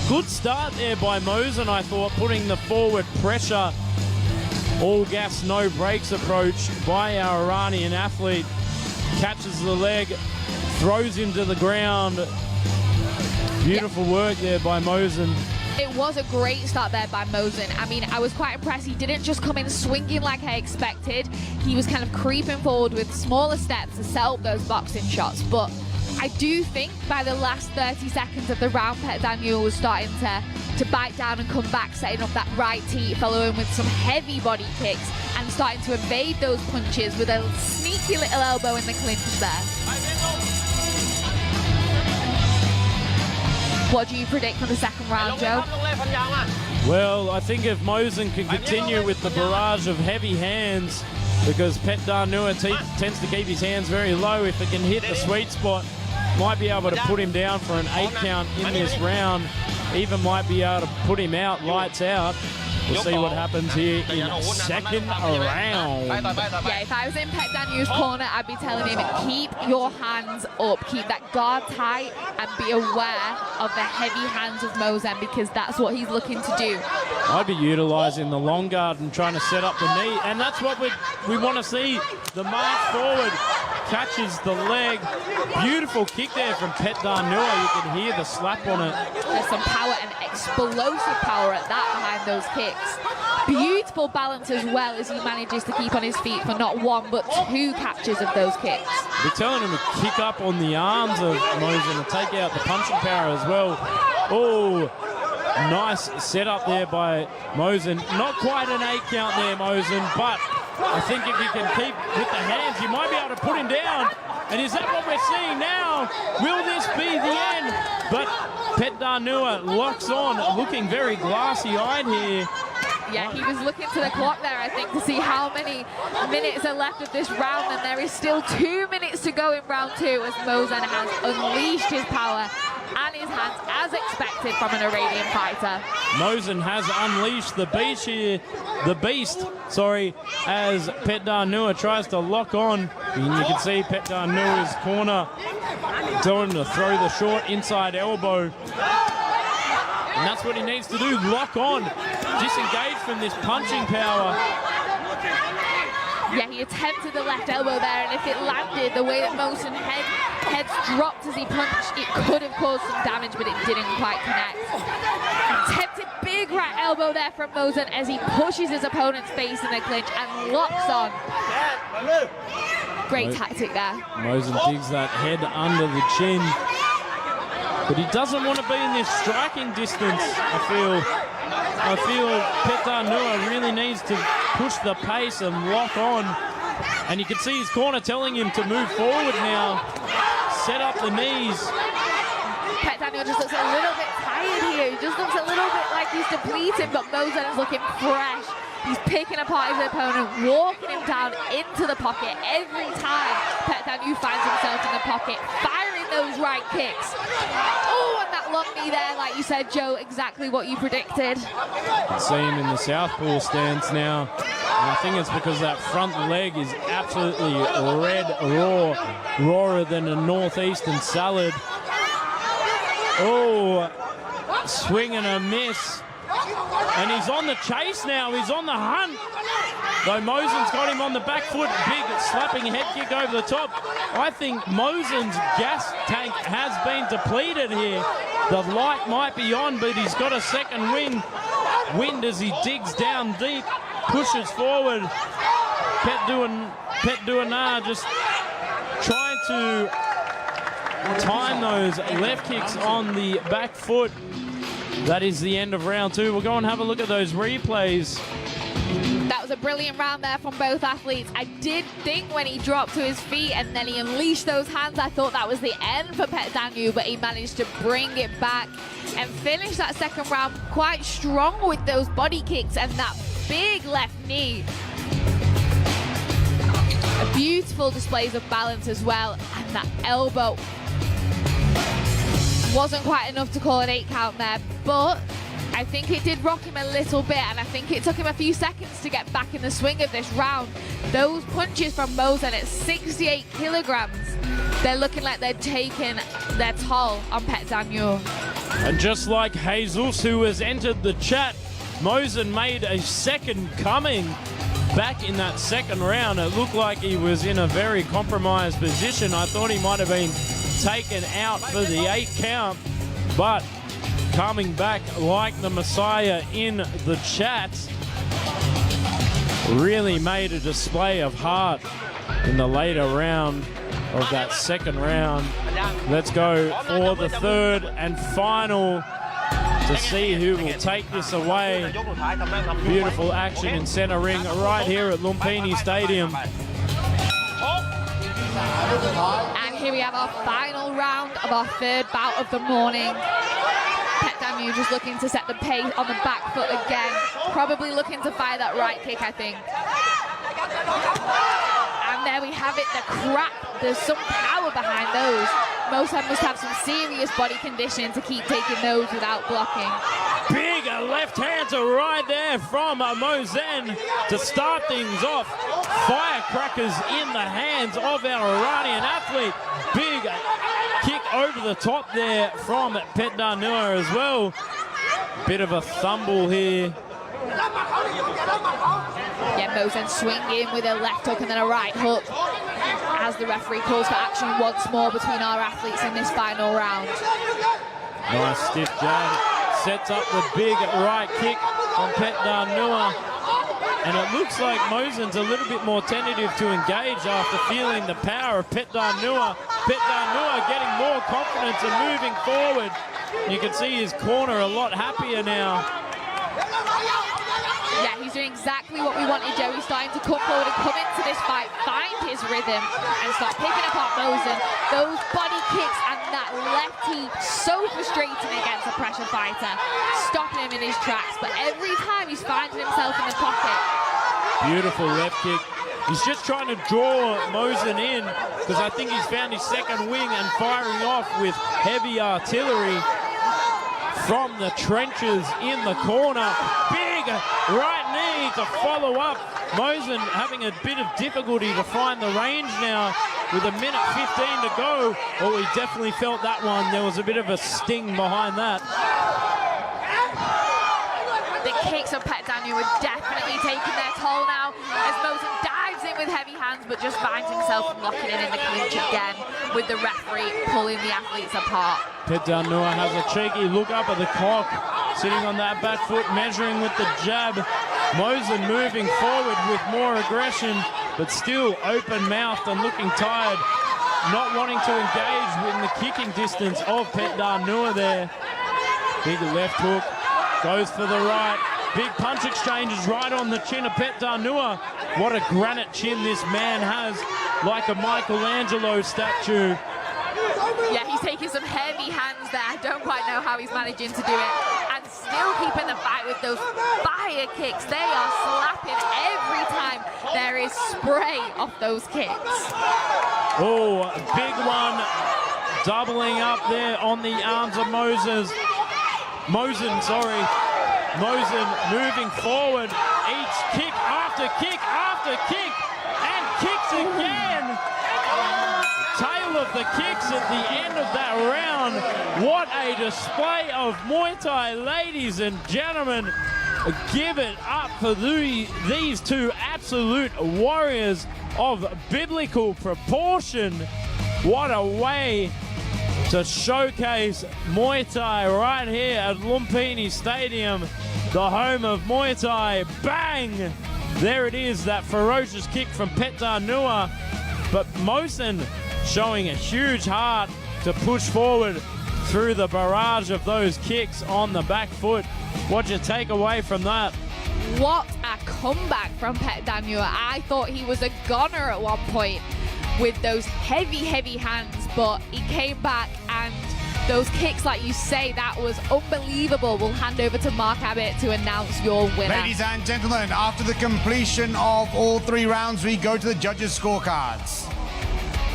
S6: Good start there by Mosen, I thought, putting the forward pressure. All gas, no brakes approach by our Iranian athlete. Catches the leg, throws him to the ground. Beautiful work there by Mosen.
S5: It was a great start there by Mosen. I mean, I was quite impressed. He didn't just come in swinging like I expected. He was kind of creeping forward with smaller steps to set up those boxing shots. But I do think by the last 30 seconds of the round, Pet Daniel was starting to bite down and come back, setting up that right tee, following with some heavy body kicks and starting to evade those punches with a sneaky little elbow in the clinch there. What do you predict for the second round, Joe?
S6: Well, I think if Mosen can continue with the barrage of heavy hands, because Pet Danua tends to keep his hands very low, if it can hit the sweet spot, might be able to put him down for an 8 count in this round. Even might be able to put him out, lights out. We'll see what happens here in second round.
S5: Yeah, if I was in Pet Daniel's corner, I'd be telling him, keep your hands up, keep that guard tight, and be aware of the heavy hands of Mosen, because that's what he's looking to do.
S6: I'd be utilising the long guard and trying to set up the knee, and that's what we want to see. The march forward, catches the leg. Beautiful kick there from Pet Danua. You can hear the slap on it.
S5: There's some power and explosive power at that behind those kicks. Beautiful balance as well as he manages to keep on his feet for not 1 but 2 catches of those kicks.
S6: We're telling him to kick up on the arms of Mosen and take out the punching power as well. Oh, nice setup there by Mosen. Not quite an 8 count there, Mosen, but I think if you can keep with the hands, you might be able to put him down. And is that what we're seeing now? Will this be the end? But Pet Danua locks on, looking very glassy-eyed here.
S5: Yeah, he was looking to the clock there, I think, to see how many minutes are left of this round, and there is still 2 minutes to go in round 2 as Mosen has unleashed his power and his hands as expected from an Iranian fighter.
S6: Mosen has unleashed the beast here, as Petdar Nua tries to lock on. And you can see Petdar Nua's corner telling him to throw the short inside elbow. And that's what he needs to do, lock on, disengage from this punching power.
S5: Yeah, he attempted the left elbow there, and if it landed the way that Mosen heads dropped as he punched, it could have caused some damage, but it didn't quite connect. Attempted big right elbow there from Mosen as he pushes his opponent's face in the clinch and locks on. Great tactic there.
S6: Mosen digs that head under the chin, but he doesn't want to be in this striking distance, I feel Petdar Nua really needs to push the pace and lock on. And you can see his corner telling him to move forward now. Set up the knees.
S5: Petdar Nua just looks a little bit tired here. He just looks a little bit like he's depleted, but Mosen is looking fresh. He's picking apart his opponent, walking him down into the pocket every time Petdar Nua finds himself in the pocket, firing those right kicks. Oh, and that long knee there, like you said, Joe, exactly what you predicted.
S6: You can see him in the southpaw stance now. And I think it's because that front leg is absolutely red, rawer than a northeastern salad. Oh, swing and a miss. And he's on the chase now, he's on the hunt. Though Mosen's got him on the back foot, big slapping head kick over the top. I think Mosen's gas tank has been depleted here. The light might be on, but he's got a second wind as he digs down deep, pushes forward. Petdar Nua just trying to time those left kicks on the back foot. That is the end of round two. We'll go and have a look at those replays.
S5: That was a brilliant round there from both athletes. I did think when he dropped to his feet and then he unleashed those hands, I thought that was the end for Petdar Nua, but he managed to bring it back and finish that second round quite strong with those body kicks and that big left knee. Beautiful displays of balance as well, and that elbow wasn't quite enough to call an 8 count there, but I think it did rock him a little bit, and I think it took him a few seconds to get back in the swing of this round. Those punches from Mosen at 68 kilograms, they're looking like they're taking their toll on Petdar Nua.
S6: And just like Jesus, who has entered the chat, Mosen made a second coming back in that second round. It looked like he was in a very compromised position. I thought he might have been taken out for the 8 count, but coming back like the Messiah in the chat, really made a display of heart in the later round of that second round. Let's go for the third and final to see who will take this away. Beautiful action in center ring right here at Lumpinee Stadium.
S5: And here we have our final round of our third bout of the morning. Petdar Nua just looking to set the pace on the back foot again. Probably looking to fire that right kick, I think. And there we have it, the crack. There's some power behind those. Mosen must have some serious body condition to keep taking those without blocking.
S6: Big left hand to right there from Mosen to start things off. Firecrackers in the hands of our Iranian athlete. Big kick over the top there from Petdar Nua as well. Bit of a thumble here.
S5: Yeah, Mosen swinging with a left hook and then a right hook as the referee calls for action once more between our athletes in this final round.
S6: Nice stiff jab. Sets up the big right kick from Petdar Nua. And it looks like Mosen's a little bit more tentative to engage after feeling the power of Petdar Nua. Petdar Nua getting more confidence and moving forward. You can see his corner a lot happier now.
S5: Yeah, he's doing exactly what we wanted, Joe. He's starting to come forward and come into this fight, find his rhythm, and start picking apart Mosen. Those body kicks and that left hook, so frustrating against a pressure fighter, stopping him in his tracks. But every time he's finding himself in the pocket.
S6: Beautiful left kick He's just trying to draw Mosen in because I think he's found his second wing and firing off with heavy artillery from the trenches in the corner. Big right knee to follow up. Mosen having a bit of difficulty to find the range now with a minute 15 to go. Oh, he definitely felt that one. There was a bit of a sting behind that.
S5: The kicks of Petdanu are definitely taking their toll now as Mosen dives in with heavy hands but just finds himself locking in the clinch again with the referee pulling the athletes apart.
S6: Petdanu has a cheeky look up at the clock, sitting on that back foot, measuring with the jab. Mosen moving forward with more aggression, but still open-mouthed and looking tired, not wanting to engage in the kicking distance of Petdanu there. Big left hook, goes for the right. Big punch exchanges right on the chin of Petdanu. What a granite chin this man has, like a Michelangelo statue.
S5: Yeah, he's taking some heavy hands there. I don't quite know how he's managing to do it. And still keeping the fight with those fire kicks. They are slapping every time there is spray off those kicks.
S6: Oh, big one. Doubling up there on the arms of Mosen, moving forward. Each kick after kick after kick. And kicks again. Tail of the kicks at the end of that round. What a display of Muay Thai, ladies and gentlemen. Give it up for these two absolute warriors of biblical proportion. What a way to showcase Muay Thai right here at Lumpinee Stadium, the home of Muay Thai. Bang! There it is, that ferocious kick from Petdanu. But Mosen showing a huge heart to push forward through the barrage of those kicks on the back foot. What'd you take away from that?
S5: What a comeback from Petdanu. I thought he was a goner at one point with those heavy hands, but he came back and those kicks, like you say, that was unbelievable. We'll hand over to Mark Abbott to announce your winner.
S3: Ladies and gentlemen, after the completion of all three rounds, we go to the judges' scorecards.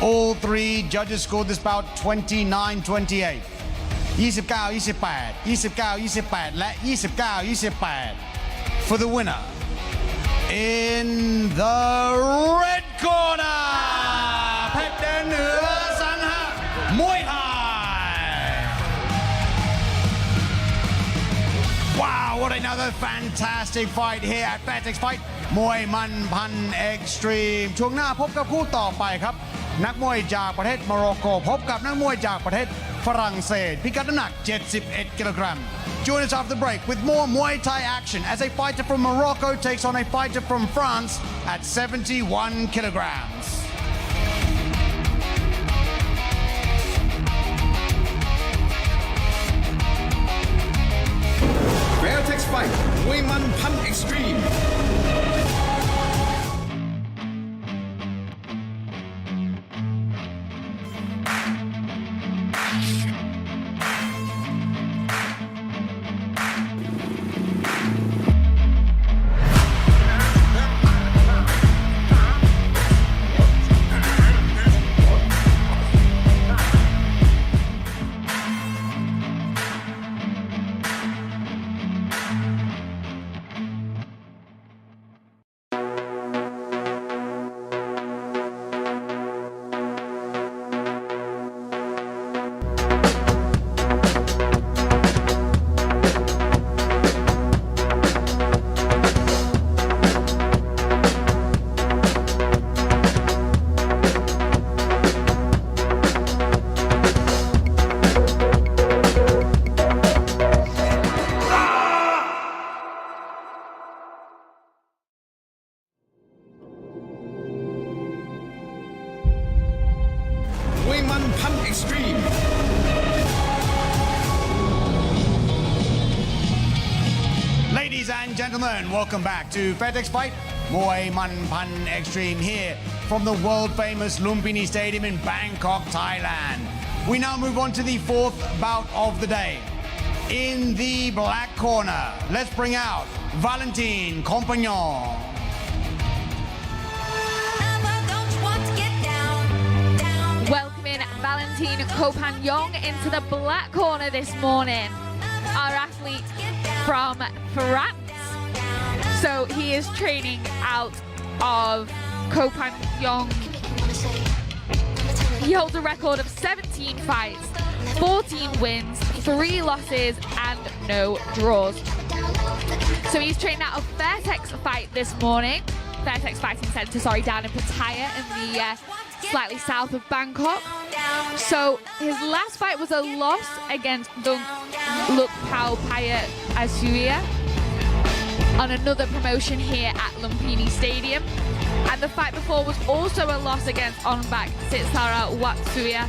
S3: All three judges scored this bout 29-28. 29-28, 29-28 และ 29-28 for the winner. In the red corner, Petdanu Sanha, Muay Thai. Wow, what another fantastic fight here at Fairtex Fight มวยมันพันเอ็กซ์ตรีมช่วงหน้าพบกับคู่ต่อไปครับนักมวยจากประเทศโมร็อกโกพบกับนักมวยจากประเทศฝรั่งเศสพิกัดน้ำหนัก71กิโลกรัม Join us after the break with more Muay Thai action as a fighter from Morocco takes on a fighter from France at 71 kilograms.
S1: Fairtex Fight มวยมันพัน Extreme Extreme.
S3: Ladies and gentlemen, welcome back to Fairtex Fight มวยมันพัน Extreme here from the world famous Lumpinee Stadium in Bangkok, Thailand. We now move on to the fourth bout of the day. In the black corner, let's bring out Valentin Compagnon.
S5: Valentin Kopanyong into the black corner this morning. Our athlete from France. So he is training out of Kopanyong. He holds a record of 17 fights, 14 wins, 3 losses, and no draws. So he's trained out of Fairtex fight this morning. Fairtex Fighting Centre, down in Pattaya in the slightly south of Bangkok. So his last fight was a loss against Lukpao Paya Asuya on another promotion here at Lumpinee Stadium. And the fight before was also a loss against Onbak Sitsara Watsuya,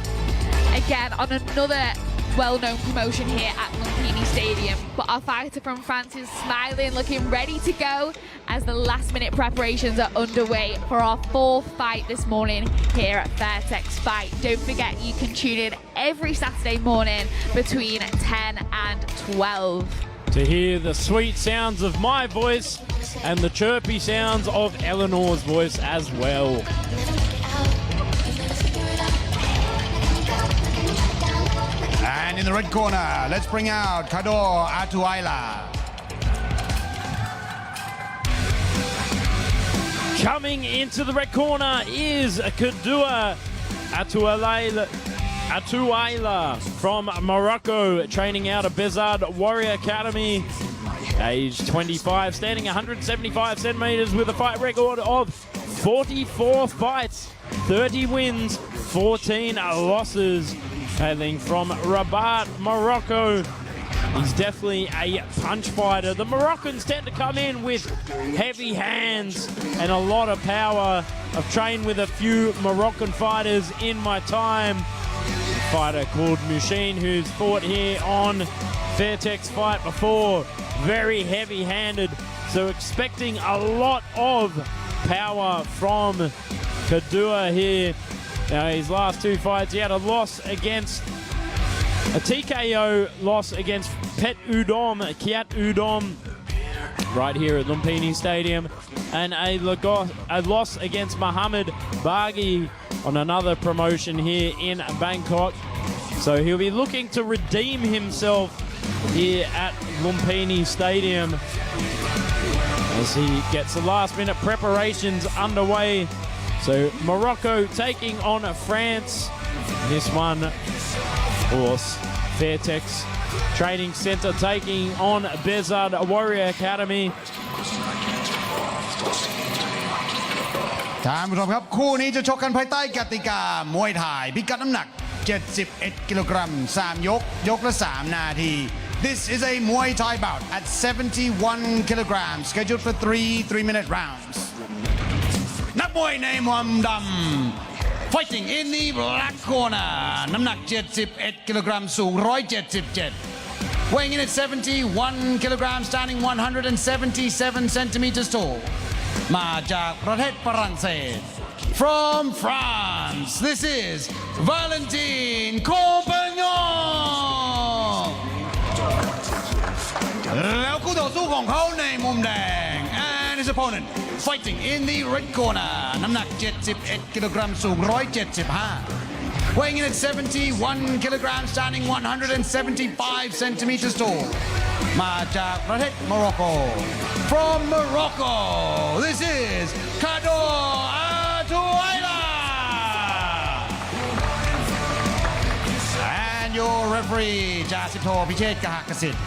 S5: again on another well-known promotion here at Lumpinee Stadium. But our fighter from France is smiling, looking ready to go as the last-minute preparations are underway for our 4th fight this morning here at Fairtex Fight. Don't forget, you can tune in every Saturday morning between 10 and 12.
S6: To hear the sweet sounds of my voice and the chirpy sounds of Eleanor's voice as well.
S3: And in the red corner, let's bring out Kador Atuaila.
S6: Coming into the red corner is Kadua Atuaila from Morocco, training out of Bezard Warrior Academy. Age 25, standing 175 centimeters with a fight record of 44 fights, 30 wins, 14 losses. Hailing from Rabat, Morocco. He's definitely a punch fighter. The Moroccans tend to come in with heavy hands and a lot of power. I've trained with a few Moroccan fighters in my time. A fighter called Mushin, who's fought here on Fairtex Fight before. Very heavy-handed, so expecting a lot of power from Kadua here. Now, his last 2 fights, he had a loss against a TKO loss against Kiat Udom right here at Lumpinee Stadium, and a loss against Mohammed Baghi on another promotion here in Bangkok. So he'll be looking to redeem himself here at Lumpinee Stadium as he gets the last-minute preparations underway. So Morocco taking on France. This one, of course, Fairtex Training Centre taking on Bezard Warrior Academy.
S3: ท่านผู้ชมครับคู่นี้จะชกกันภายใต้กติกามวยไทยพิกัดน้ำหนัก 71 กิโลกรัม 3 ยกละ 3 นาที This is a Muay Thai bout at 71 kilograms, scheduled for 3 3-minute rounds. นักมวยในมุมดำ fighting in the black corner น้ำหนัก 71 กิโลกรัม สูง 177 weighing in at 71 kilograms, standing 177 centimeters tall มาจากประเทศฝรั่งเศส from France this is Valentin Kopanyong แล้วคู่ต่อสู้ของเขาในมุมแดง and his opponent fighting in the red corner น้ำหนัก 71 กิโลกรัม สูง 175 weighing in at 71 kilograms, standing 175 centimeters tall มาจากประเทศโมร็อกโก from Morocco this is Kador Atuaila and your referee จ่าสิบโทพิเชษฐ์กหกสิทธิ์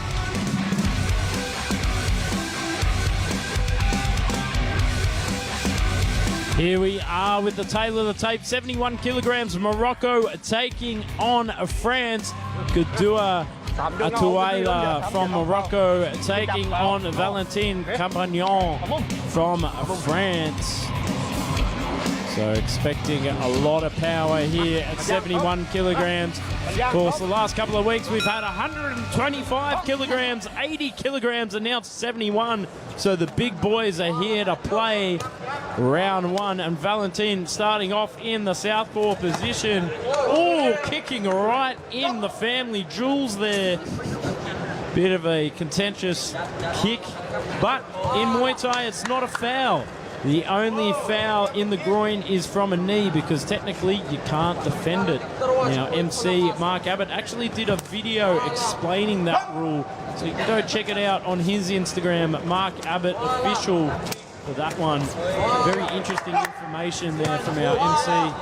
S6: Here we are with the tail of the tape, 71 kilograms, Morocco taking on France. Kadua Atuaila from Morocco taking on Valentin Kopanyong from France. So expecting a lot of power here at 71 kilograms. Of course, the last couple of weeks we've had 125 kilograms, 80 kilograms, and now 71. So the big boys are here to play round one. And Valentin starting off in the southpaw position. Oh, kicking right in the family jewels there. Bit of a contentious kick, but in Muay Thai it's not a foul. The only foul in the groin is from a knee because technically you can't defend it. Now, MC Mark Abbott actually did a video explaining that rule, so you can go check it out on his Instagram, Mark Abbott Official, for that one. Very interesting information there from our MC.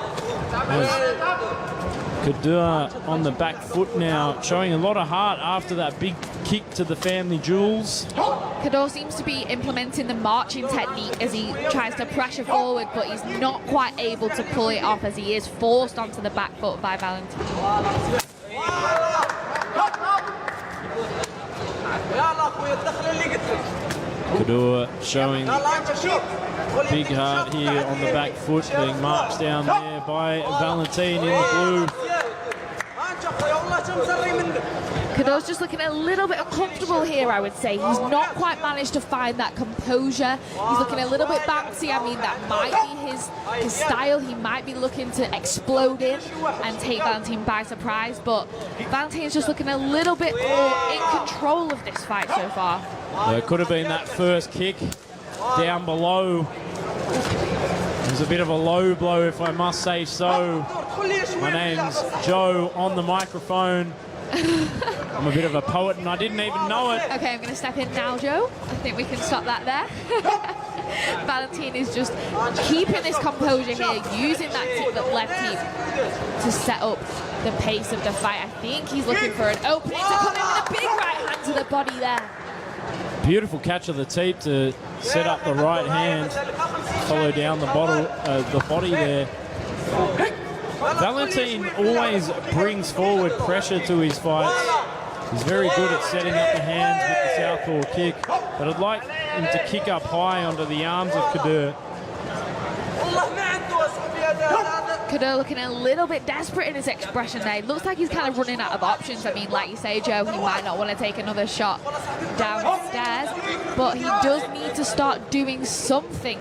S6: Kadur on the back foot now, showing a lot of heart after that big kick to the family jewels.
S5: Kadur seems to be implementing the marching technique as he tries to pressure forward, but he's not quite able to pull it off as he is forced onto the back foot by Valentin.
S6: Kadur showing big heart here on the back foot, being marched down there by Valentin in the blue.
S5: Kadur's just looking a little bit uncomfortable here, I would say. He's not quite managed to find that composure. He's looking a little bit bouncy. I mean, that might be his style. He might be looking to explode in and take Valentin by surprise, but Valentin's just looking a little bit more in control of this fight so far.
S6: Well, it could have been that first kick down below. It was a bit of a low blow, if I must say so. My name's Joe on the microphone. I'm a bit of a poet and I didn't even know it.
S5: Okay, I'm going to step in now, Joe. I think we can stop that there. Valentin is just keeping this composure here, using that left teep to set up the pace of the fight. I think he's looking for an opening to come in with a big right hand to the body there.
S6: Beautiful catch of the teep to set up the right hand, follow down the body there. Valentin always brings forward pressure to his fights. He's very good at setting up the hands with the southpaw kick, but I'd like him to kick up high onto the arms of Kadur.
S5: Kadur looking a little bit desperate in his expression there. It looks like he's kind of running out of options. I mean, like you say, Joe, he might not want to take another shot downstairs, but he does need to start doing something,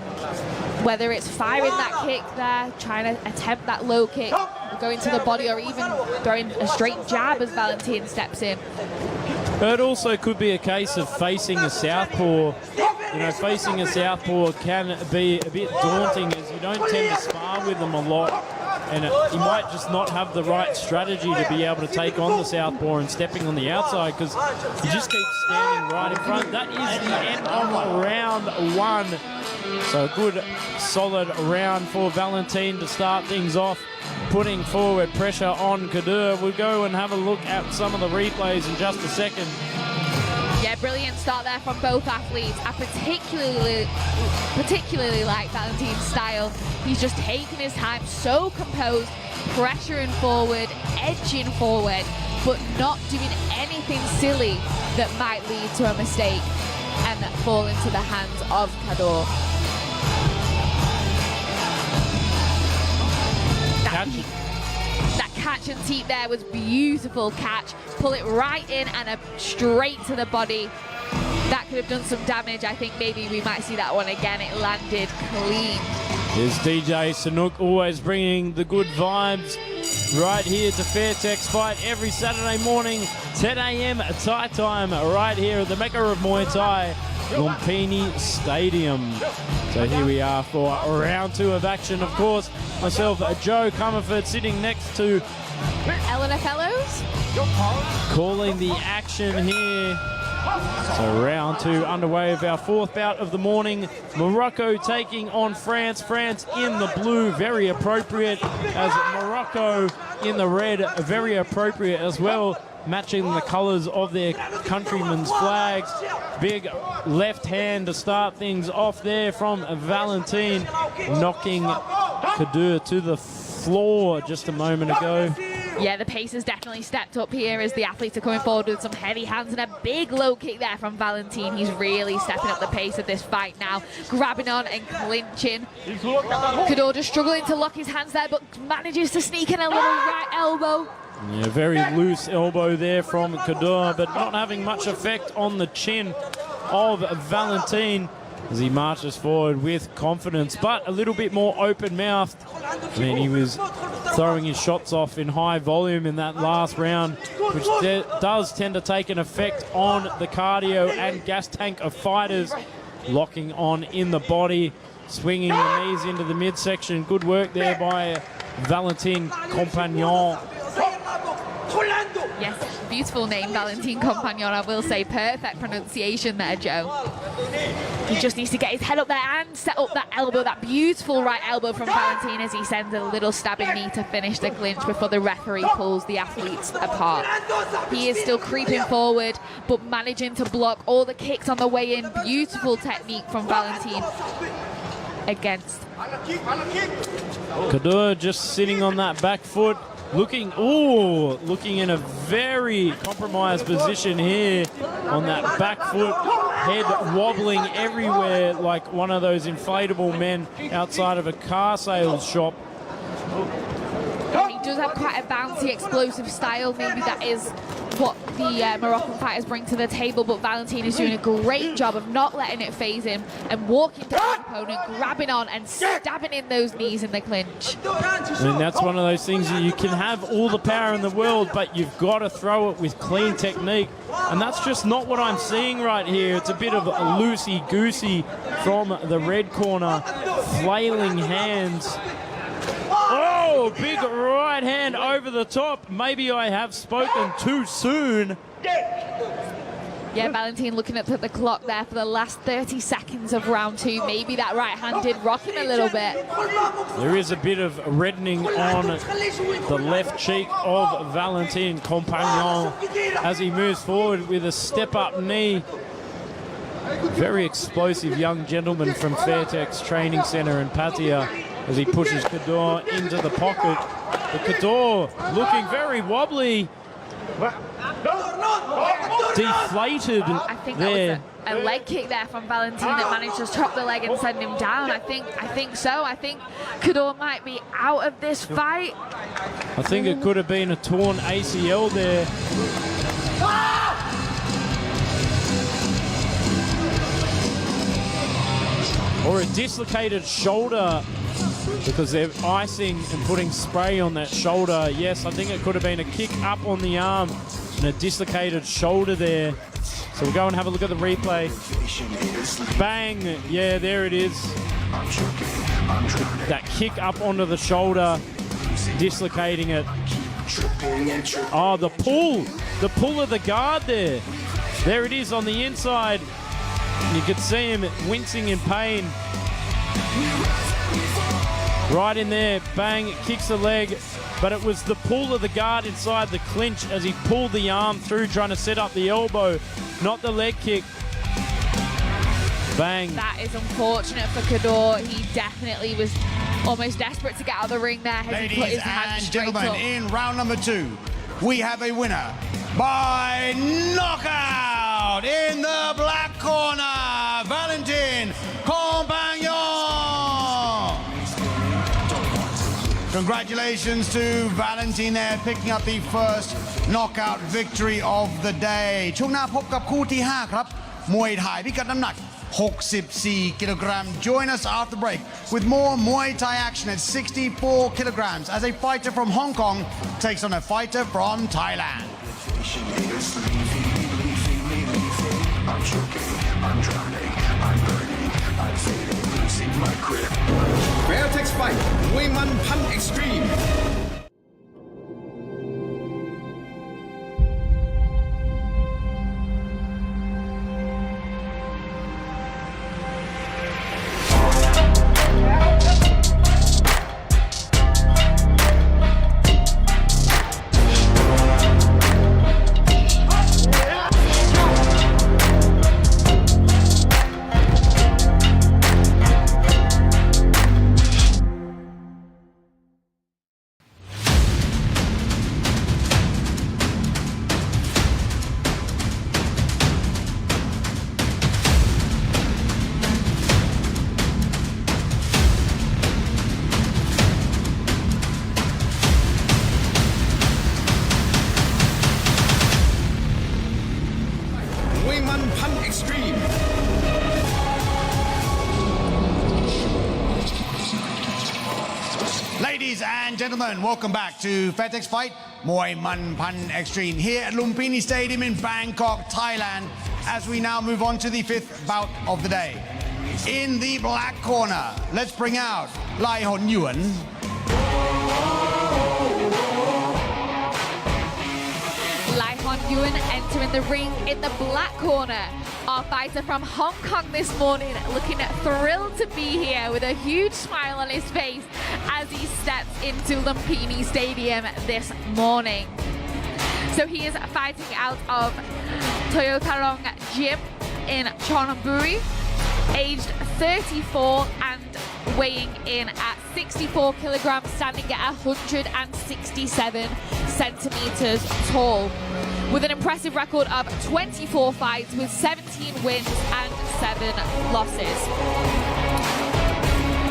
S5: whether it's firing that kick there, trying to attempt that low kick, or going to the body, or even throwing a straight jab as Valentin steps in.
S6: But it also could be a case of facing a southpaw. You know, facing a southpaw can be a bit daunting as you don't tend to spar with them a lot. And he might just not have the right strategy to be able to take on the southpaw and stepping on the outside because he just keeps standing right in front. That is the end of round one. So a good, solid round for Valentin to start things off, putting forward pressure on Kadur. We'll go and have a look at some of the replays in just a second.
S5: Yeah, brilliant start there from both athletes. I particularly like Valentin's style. He's just taking his time, so composed, pressuring forward, edging forward, but not doing anything silly that might lead to a mistake and fall into the hands of Kadur. That catch and teep there was beautiful catch. Pull it right in and straight to the body. That could have done some damage. I think maybe we might see that one again. It landed clean.
S6: Here's DJ Sanook always bringing the good vibes right here to Fairtex Fight every Saturday morning, 10 a.m. Thai time, right here at the Mecca of Muay Thai, Lumpinee Stadium. So here we are for round two of action. Of course, myself, Joe Comerford, sitting next to
S5: Eleanor Fellows,
S6: calling the action here. So round two underway of our fourth bout of the morning. Morocco taking on France. France in the blue, very appropriate, as Morocco in the red, very appropriate as well, matching the colours of their countrymen's flags. Big left hand to start things off there from Valentin, knocking Kadur to the floor just a moment ago.
S5: Yeah, the pace has definitely stepped up here as the athletes are coming forward with some heavy hands and a big low kick there from Valentin. He's really stepping up the pace of this fight now, grabbing on and clinching. Kadur just struggling to lock his hands there, but manages to sneak in a little right elbow.
S6: Yeah, very loose elbow there from Kadur, but not having much effect on the chin of Valentin as he marches forward with confidence, but a little bit more open-mouthed. I mean, he was throwing his shots off in high volume in that last round, which does tend to take an effect on the cardio and gas tank of fighters, locking on in the body. swinging the knees into the midsection. Good work there by Valentin Compagnon.
S5: Yes, beautiful name, Valentin Compagnon, I will say. Perfect pronunciation there, Joe. He just needs to get his head up there and set up that elbow, that beautiful right elbow from Valentin as he sends a little stabbing knee to finish the clinch before the referee pulls the athletes apart. He is still creeping forward, but managing to block all the kicks on the way in. Beautiful technique from Valentin against.
S6: Kadeur just sitting on that back foot. Looking in a very compromised position here on that back foot, head wobbling everywhere like one of those inflatable men outside of a car sales shop.
S5: And he does have quite a bouncy, explosive style. Maybe that is what the Moroccan fighters bring to the table, but Valentin is doing a great job of not letting it phase him and walking down the opponent, grabbing on and stabbing in those knees in the clinch.
S6: I mean, that's one of those things that you can have all the power in the world, but you've got to throw it with clean technique. And that's just not what I'm seeing right here. It's a bit of loosey-goosey from the red corner, flailing hands. Oh, big right hand over the top. Maybe I have spoken too soon.
S5: Yeah, Valentin looking up at the clock there for the last 30 seconds of round two. Maybe that right hand did rock him a little bit.
S6: There is a bit of reddening on the left cheek of Valentin Compagnon as he moves forward with a step-up knee. Very explosive young gentleman from Fairtex Training Centre in Pattaya as he pushes Kadeur into the pocket. But Kadeur looking very wobbly. Deflated
S5: I think
S6: there.
S5: that was a leg kick there from Valentin that managed to chop the leg and send him down. I think so. I think Kadeur might be out of this fight.
S6: I think it could have been a torn ACL there. Or a dislocated shoulder, because they're icing and putting spray on that shoulder. Yes, I think it could have been a kick up on the arm and a dislocated shoulder there. So we'll go and have a look at the replay. Bang! Yeah, there it is. That kick up onto the shoulder, dislocating it. Oh, the pull of the guard there. There it is on the inside. You could see him wincing in pain. Right in there, bang, kicks the leg, but it was the pull of the guard inside the clinch as he pulled the arm through, trying to set up the elbow, not the leg kick. Bang.
S5: That is unfortunate for Kadeur. He definitely was almost desperate to get out of the ring there.
S3: Ladies and gentlemen, in round number two, we have a winner by knockout in the black corner, Valentin Compagnon. Congratulations to Valentin there, picking up the first knockout victory of the day. ช่วงหน้าพบกับคู่ที่ 5 ครับ มวยไทยพิกัดน้ำหนัก 64 kilograms. Join us after break with more Muay Thai action at 64 kilograms as a fighter from Hong Kong takes on a fighter from Thailand.
S8: I'm choking, I'm drowning, I'm burning, I'm fading, losing my grip.
S1: Fairtex Fight Muay Pan Extreme. Pan Extreme.
S3: Ladies and gentlemen, welcome back to Fairtex Fight Muay Pan Extreme here at Lumpinee Stadium in Bangkok, Thailand, as we now move on to the 5th bout of the day. in the black corner, let's bring out Lai Hon Yuan.
S5: Lai Hon Yuan entering the ring in the black corner. Our fighter from Hong Kong this morning looking thrilled to be here with a huge smile on his face as he steps into Lumpinee Stadium this morning. So he is fighting out of Toyotarong Gym in Chonburi, aged 34 and weighing in at 64 kilograms, standing at 167 centimeters tall, with an impressive record of 24 fights with 17 wins and 7 losses.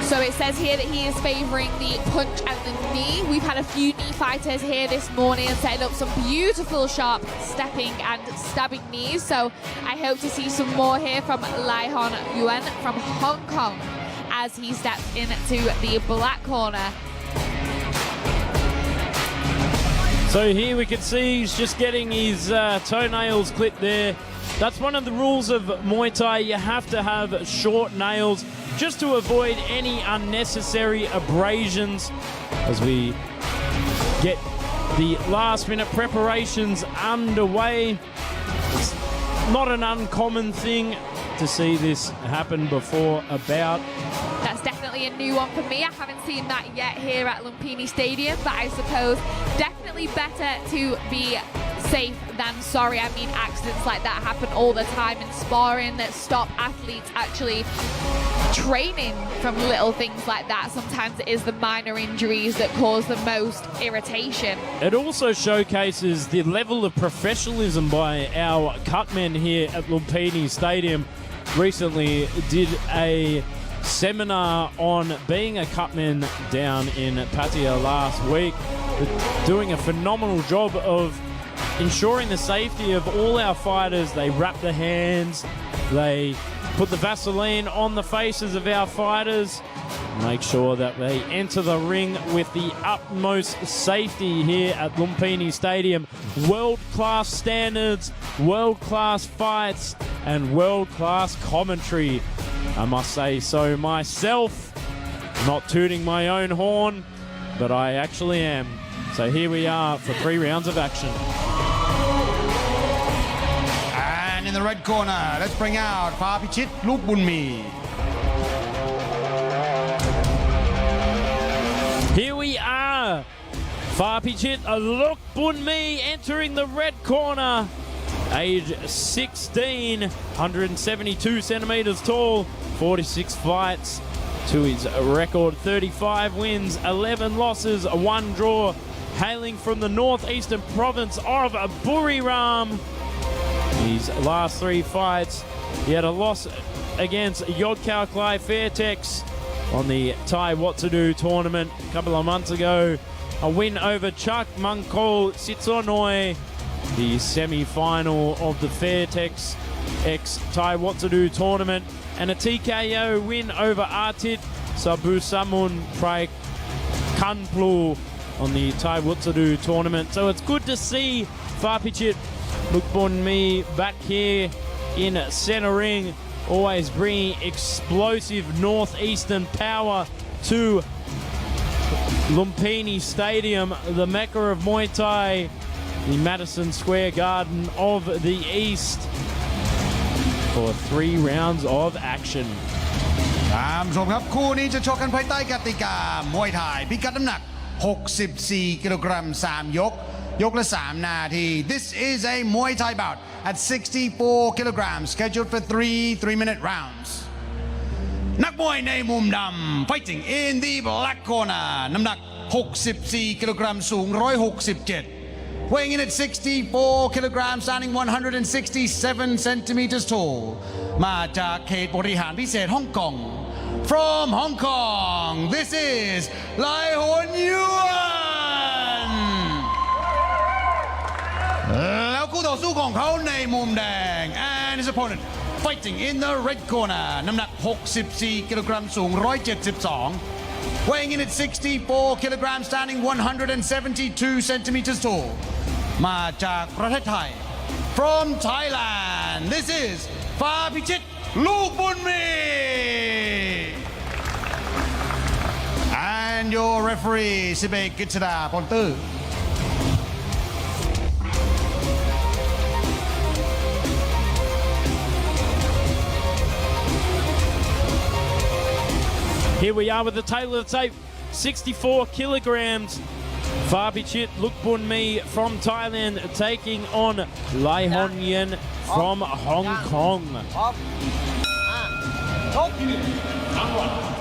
S5: So it says here that he is favouring the punch and the knee. We've had a few knee fighters here this morning and setting up some beautiful sharp stepping and stabbing knees. So I hope to see some more here from Lai Hon Yuan from Hong Kong as he steps into the black corner.
S6: So here we can see he's just getting his toenails clipped there. That's one of the rules of Muay Thai. You have to have short nails just to avoid any unnecessary abrasions as we get the last minute preparations underway. It's not an uncommon thing to see this happen before a bout.
S5: That's definitely a new one for me. I haven't seen that yet here at Lumpinee Stadium, but I suppose definitely better to be safe than sorry. I mean, accidents like that happen all the time in sparring that stop athletes actually training from little things like that. Sometimes it is the minor injuries that cause the most irritation.
S6: It also showcases the level of professionalism by our cutmen here at Lumpinee Stadium. Recently did a seminar on being a cutman down in Pattaya last week. They're doing a phenomenal job of ensuring the safety of all our fighters. They wrap the hands, they put the Vaseline on the faces of our fighters, make sure that they enter the ring with the utmost safety here at Lumpinee Stadium. World-class standards, world-class fights, and world-class commentary. I must say so myself, not tooting my own horn, but I actually am. So here we are for 3 rounds of action.
S3: And in the red corner, let's bring out Fapichit Lumpinee.
S6: Here we are. Fapichit Lumpinee entering the red corner. Age 16, 172 centimeters tall, 46 fights to his record, 35 wins, 11 losses, 1 draw, hailing from the northeastern province of Buriram. His last 3 fights, he had a loss against Yodkao Klai Fairtex on the Thai What To Do tournament a couple of months ago, a win over Chak Mangkol Sitsonoi, the semi-final of the Fairtex X Thai What To Do tournament, and a TKO win over Artit Sabusamun Prai Kanplu on the Thai What To Do tournament. So it's good to see Fapichit Lumpinee back here in center ring, always bringing explosive northeastern power to Lumpinee Stadium, the mecca of Muay Thai, the Madison Square Garden of the East, for 3 rounds of action.
S3: ท่านผู้ชมครับคู่นี้จะชกกันภายใต้กติกามวยไทยพิกัดน้ำหนัก 64 กิโลกรัม 3 ยก ยกละ 3 นาที This is a Muay Thai bout at 64 kilograms scheduled for 3 3-minute rounds. นักมวยในมุมดำ fighting in the black corner น้ำหนัก 64 กิโลกรัม สูง 167 weighing in at 64 kilograms, standing 167 centimeters tall มาจากเขตบริหารพิเศษฮ่องกง From Hong Kong, this is Lai Hon Yuan แล้วคู่ต่อสู้ของเขาในมุมแดง and his opponent fighting in the red corner น้ำหนัก 64 กิโลกรัม สูง 172 weighing in at 64 kilograms, standing 172 centimeters tall มาจากประเทศไทย From Thailand, this is Fapichit Lumpinee And your referee สิบเอกกฤษดาพลตื้อ
S6: Here we are with the tail of the tape, 64 kilograms. Fabichit Lumpinee from Thailand taking on Lai Hon Yen from Hong Kong.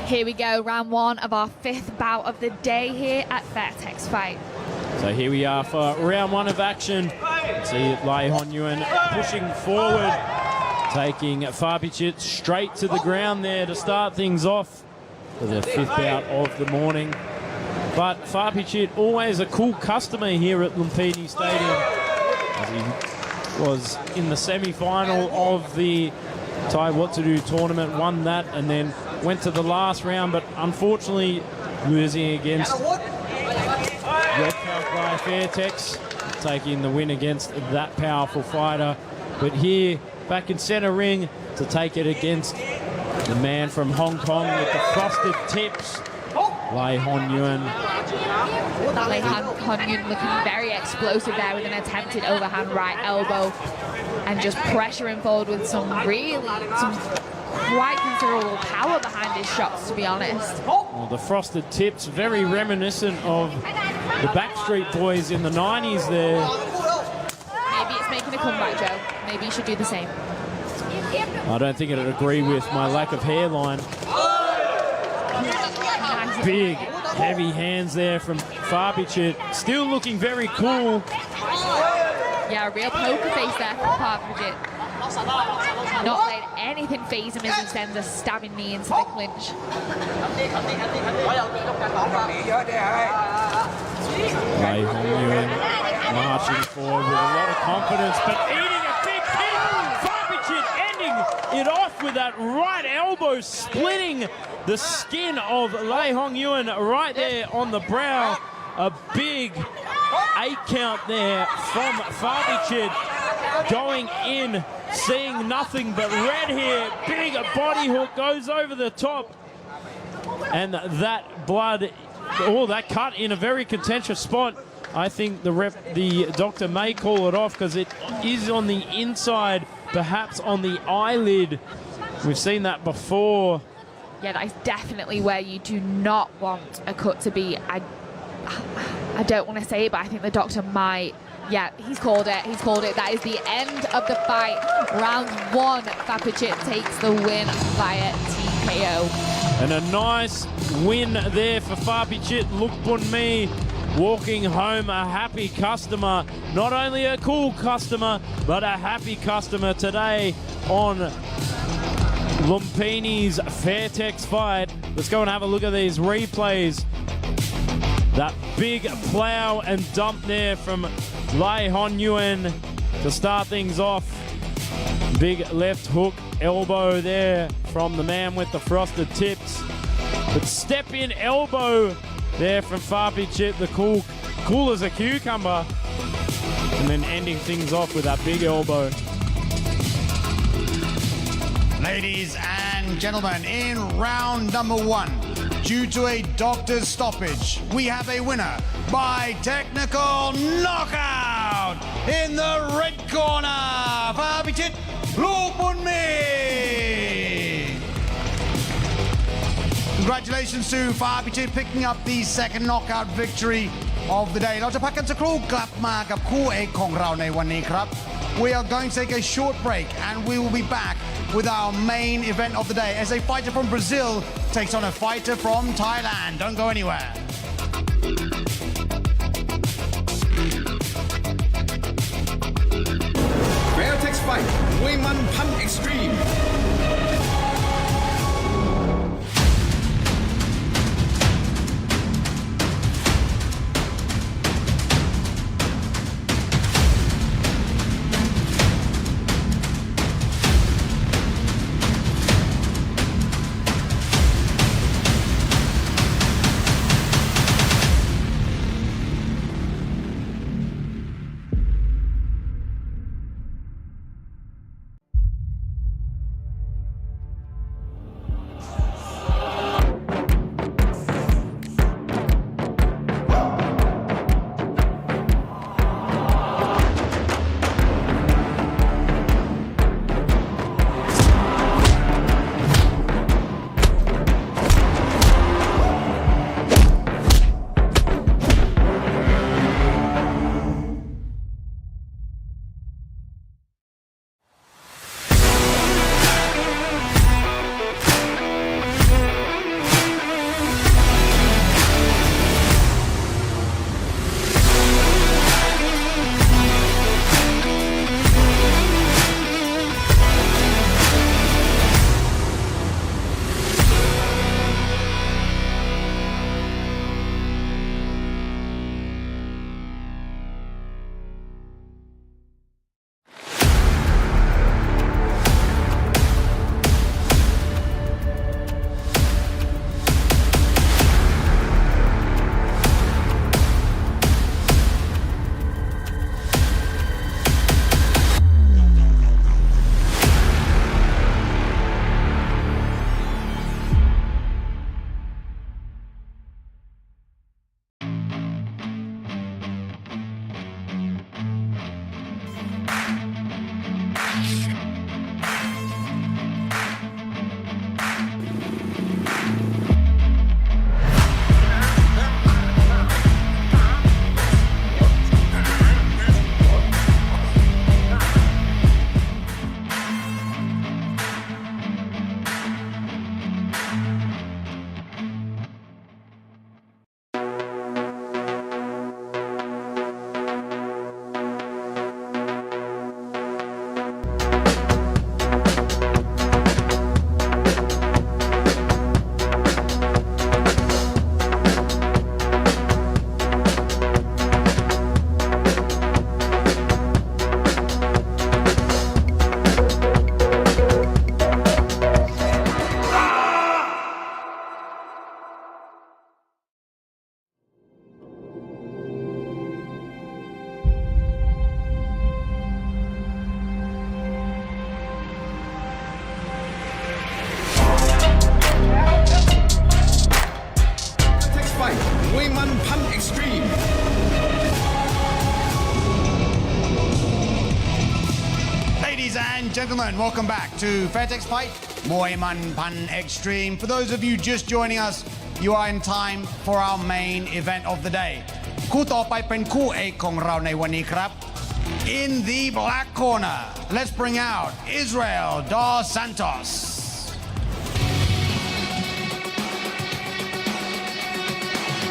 S5: Here we go, round one of our fifth bout of the day here at Fairtex Fight.
S6: So here we are for round one of action. See Lai Hon Yen pushing forward, taking Fabichit straight to the ground there to start things off for the fifth bout of the morning. But Fabichit, always a cool customer here at Lumpinee Stadium, as he was in the semi-final of the Thai What To Do tournament, won that, and then went to the last round, but unfortunately losing against Red Belt by Fairtex, taking the win against that powerful fighter. But here, back in centre ring, to take it against the man from Hong Kong with the frosted tips, Lai Hon Yen.
S5: Lai Hon Yen looking very explosive there with an attempted overhand right elbow and just pressuring forward with some quite considerable power behind his shots, to be honest.
S6: Well, the frosted tips, very reminiscent of the Backstreet Boys in the 90s there.
S5: Maybe it's making a comeback, Joe. Maybe you should do the same.
S6: I don't think it'd agree with my lack of hairline. Big, heavy hands there from Fabichit. Still looking very cool.
S5: Yeah, a real poker face there from Fabichit. Not letting anything faze him as he sends a stabbing knee into the clinch.
S6: Lai Hon Yen marching forward with a lot of confidence, but eating a big kick. Fabichit ending it off with that right elbow, splitting the skin of Lai Hon Yen right there on the brow. A big 8 count there from Fabichit, going in, seeing nothing but red here. Big body hook goes over the top, and that blood, that cut in a very contentious spot. I think the doctor may call it off because it is on the inside, perhaps on the eyelid. We've seen that before.
S5: Yeah, that is definitely where you do not want a cut to be. I don't want to say it, but I think the doctor might. Yeah, he's called it. He's called it. That is the end of the fight. Round one, Fabichit takes the win via TKO.
S6: And a nice win there for Fabichit Lumpinee, walking home a happy customer. Not only a cool customer, but a happy customer today on Lumpinee's Fairtex Fight. Let's go and have a look at these replays. That big plow and dump there from Lai Hon Yen to start things off. Big left hook elbow there from the man with the frosted tips. But step in elbow there from Fabichit, the cool as a cucumber. And then ending things off with that big elbow.
S3: Ladies and gentlemen, in round number one, due to a doctor's stoppage, we have a winner by technical knockout in the red corner, Fabichit Lumpinee. Congratulations to Fabichit picking up the second knockout victory of the day. เราจะพักกันสักครู่กลับมากับคู่เอกของเราในวันนี้ครับ We are going to take a short break and we will be back with our main event of the day as a fighter from Brazil takes on a fighter from Thailand. Don't go anywhere.
S1: Fairtex Fight Muay Pan Extreme.
S3: Ladies and gentlemen, welcome back to Fairtex Fight Muay Man Pan Extreme. For those of you just joining us, you are in time for our main event of the day. คู่ต่อไปเป็นคู่เอกของเราในวันนี้ครับ In the black corner, let's bring out Israel dos Santos.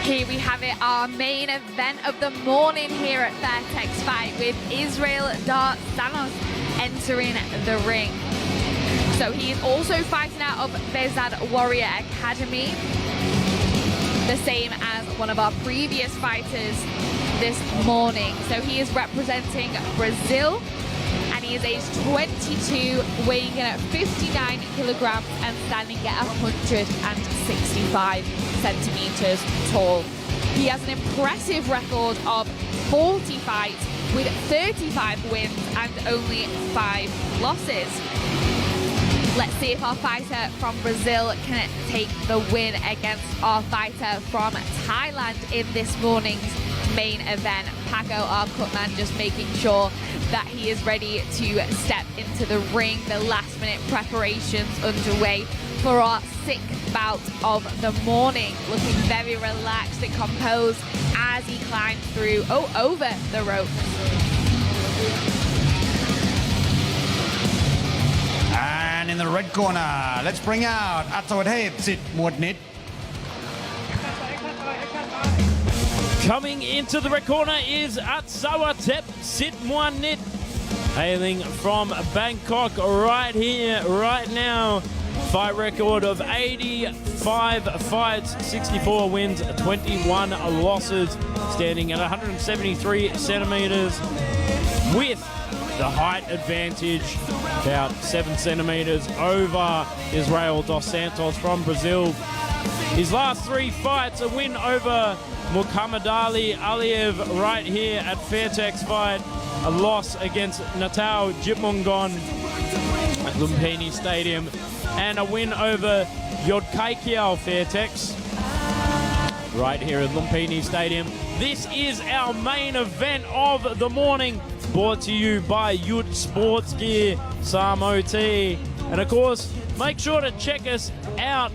S5: Here we have it, our main event of the morning here at Fairtex Fight with Israel dos Santos entering the ring. So he is also fighting out of Bezad Warrior Academy, the same as one of our previous fighters this morning. So he is representing Brazil, and he is age 22, weighing in at 59 kilograms and standing at 165 centimeters tall. He has an impressive record of 40 fights with 35 wins and only 5 losses. Let's see if our fighter from Brazil can take the win against our fighter from Thailand in this morning's main event. Paco, our cutman, just making sure that he is ready to step into the ring. The last minute preparations underway for our 6th bout of the morning. Looking very relaxed and composed as he climbs through, over the ropes.
S3: And in the red corner, let's bring out Atsawadhep Sit Muadnit.
S6: Coming into the red corner is Atsawadhep Sit Muadnit, hailing from Bangkok right here, right now. Fight record of 85 fights, 64 wins, 21 losses, standing at 173 centimeters with the height advantage, about 7 centimeters over Israel dos Santos from Brazil. His last 3 fights, a win over Muhammad Ali Aliyev right here at Fairtex Fight, a loss against Natal Jitmungon at Lumpinee Stadium, and a win over Yodkaikiao Fairtex right here at Lumpinee Stadium. This is our main event of the morning, brought to you by Yut Sports Gear, Samoti. And of course, make sure to check us out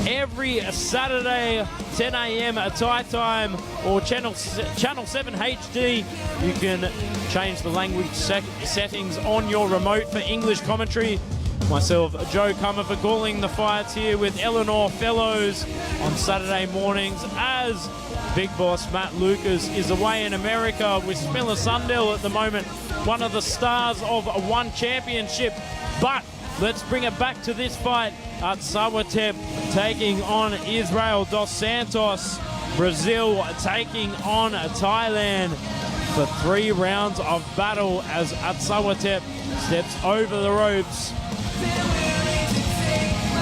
S6: every Saturday, 10 a.m. Thai time, or channel 7 HD. You can change the language settings on your remote for English commentary. Myself, Joe Cummer, for calling the fights here with Eleanor Fellows on Saturday mornings, as Big Boss Matt Lucas is away in America with Miller Sundell at the moment, one of the stars of one championship. But let's bring it back to this fight. Atsawadhep taking on Israel dos Santos. Brazil taking on Thailand for 3 rounds of battle as Atsawadhep steps over the ropes.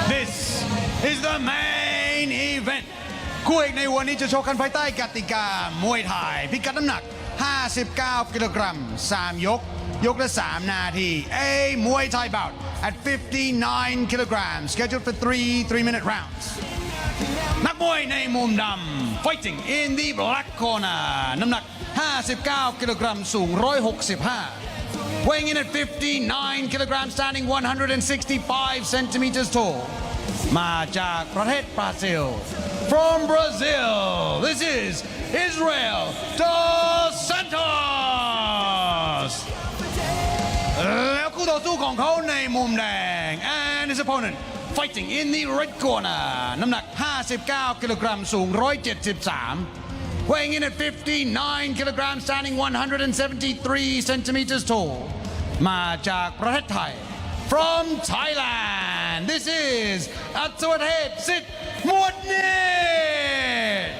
S3: This is the main event. คู่เอกในวันนี้จะชกกันภายใต้กติกามวยไทยพิกัดน้ำหนัก 59 กิโลกรัม 3 ยก ยกละ 3 นาที A Muay Thai bout at 59 kilograms, scheduled for 3 3-minute rounds. นักมวยในมุมดำ fighting in the black corner, น้ำหนัก 59 กิโลกรัม สูง 165. Weighing in at 59 kilograms, standing 165 centimeters tall. มาจากประเทศบราซิล From Brazil, this is Israel dos Santos. แล้วคู่ต่อสู้ของเขาในมุมแดง and his opponent fighting in the red corner, น้ำหนัก 59 กิโลกรัม สูง 173. Weighing in at 59 kilograms, standing 173 centimeters tall. มาจากประเทศไทย From Thailand, this is Atsawadhep Sit Muadnit.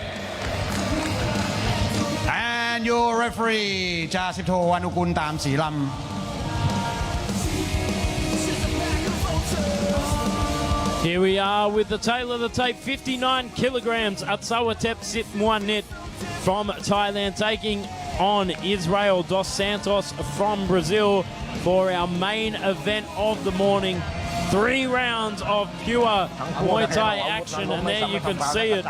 S3: And your referee จ่าสิบโทวานุกุลตามศรีลำ
S6: Here we are with the tail of the tape, 59 kilograms, Atsawadhep Sit Muadnit from Thailand, taking on Israel dos Santos from Brazil for our main event of the morning. 3 rounds of pure Muay Thai action, and there you can see it,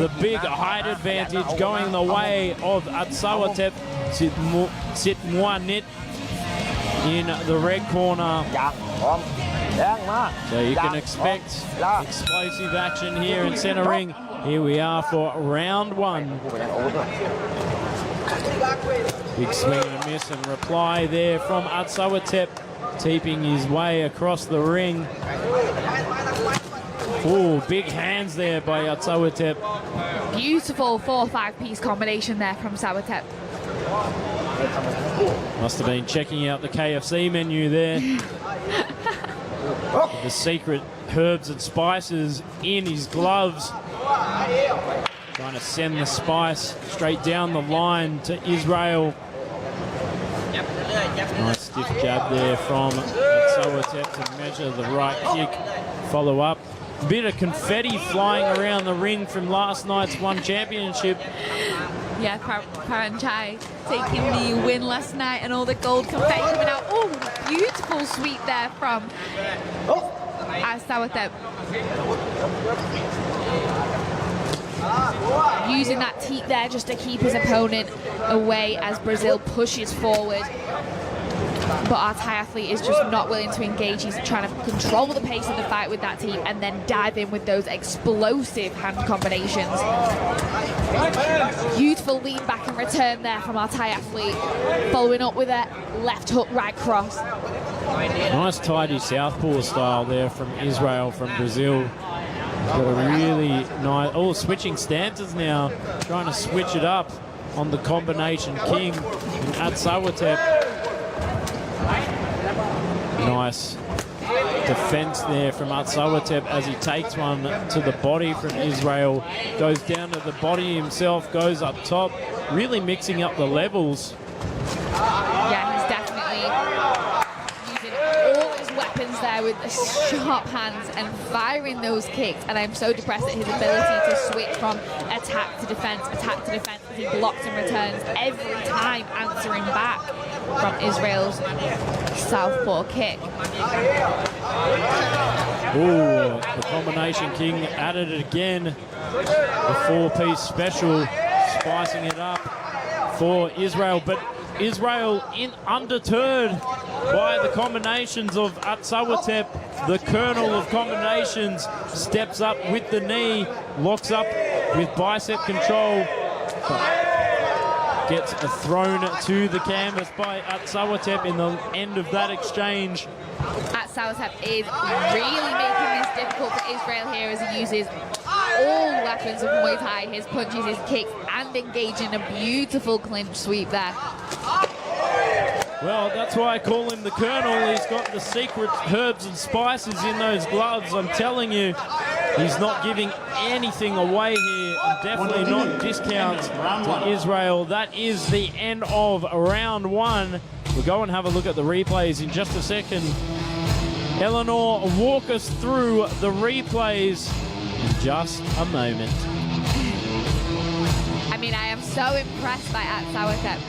S6: the big height advantage going the way of Atsawadhep Sit Muadnit in the red corner. So you can expect explosive action here in center ring. Here we are for round one. Big swing and a miss and reply there from Atsawatep, keeping his way across the ring. Oh, big hands there by Atsawatep.
S5: Beautiful 4-5 piece combination there from Sawatep.
S6: Must have been checking out the KFC menu there. The secret herbs and spices in his gloves. Trying to send the spice straight down the line to Israel. Nice stiff jab there from Sawatep to measure the right kick. Follow up. Bit of confetti flying around the ring from last night's One Championship.
S5: Yeah, Paranchai taking the win last night and all the gold confetti coming out. Oh, beautiful sweep there from Sawatep. Using that teep there just to keep his opponent away as Brazil pushes forward. But our Thai athlete is just not willing to engage. He's trying to control the pace of the fight with that teep and then dive in with those explosive hand combinations. Beautiful lean back and return there from our Thai athlete. Following up with a left hook, right cross.
S6: Nice tidy southpaw style there from Israel, from Brazil. Got a really nice, switching stances now, trying to switch it up on the combination king at Sawatep. Nice defense there from Atsawatep as he takes one to the body from Israel. Goes down to the body himself, goes up top, really mixing up the levels.
S5: Yeah, he's definitely using all his weapons there with the sharp hands and firing those kicks. And I'm so depressed at his ability to switch from attack to defense, as he blocks and returns every time, answering back from Israel's southpaw kick.
S6: Ooh, the combination king added it again. The 4-piece special, spicing it up for Israel. But Israel undeterred by the combinations of Atsawatep. The colonel of combinations steps up with the knee, locks up with bicep control. Gets thrown to the canvas by Atsawatep in the end of that exchange.
S5: Atsawatep is really making this difficult for Israel here as he uses all weapons of Muay Thai, his punches, his kicks, and engaging a beautiful clinch sweep there.
S6: Well, that's why I call him the colonel. He's got the secret herbs and spices in those gloves. I'm telling you, he's not giving anything away here, and definitely not discounts to Israel. That is the end of round one. We'll go and have a look at the replays in just a second. Eleanor, walk us through the replays in just a moment.
S5: I mean, I am so impressed by Atsawatep.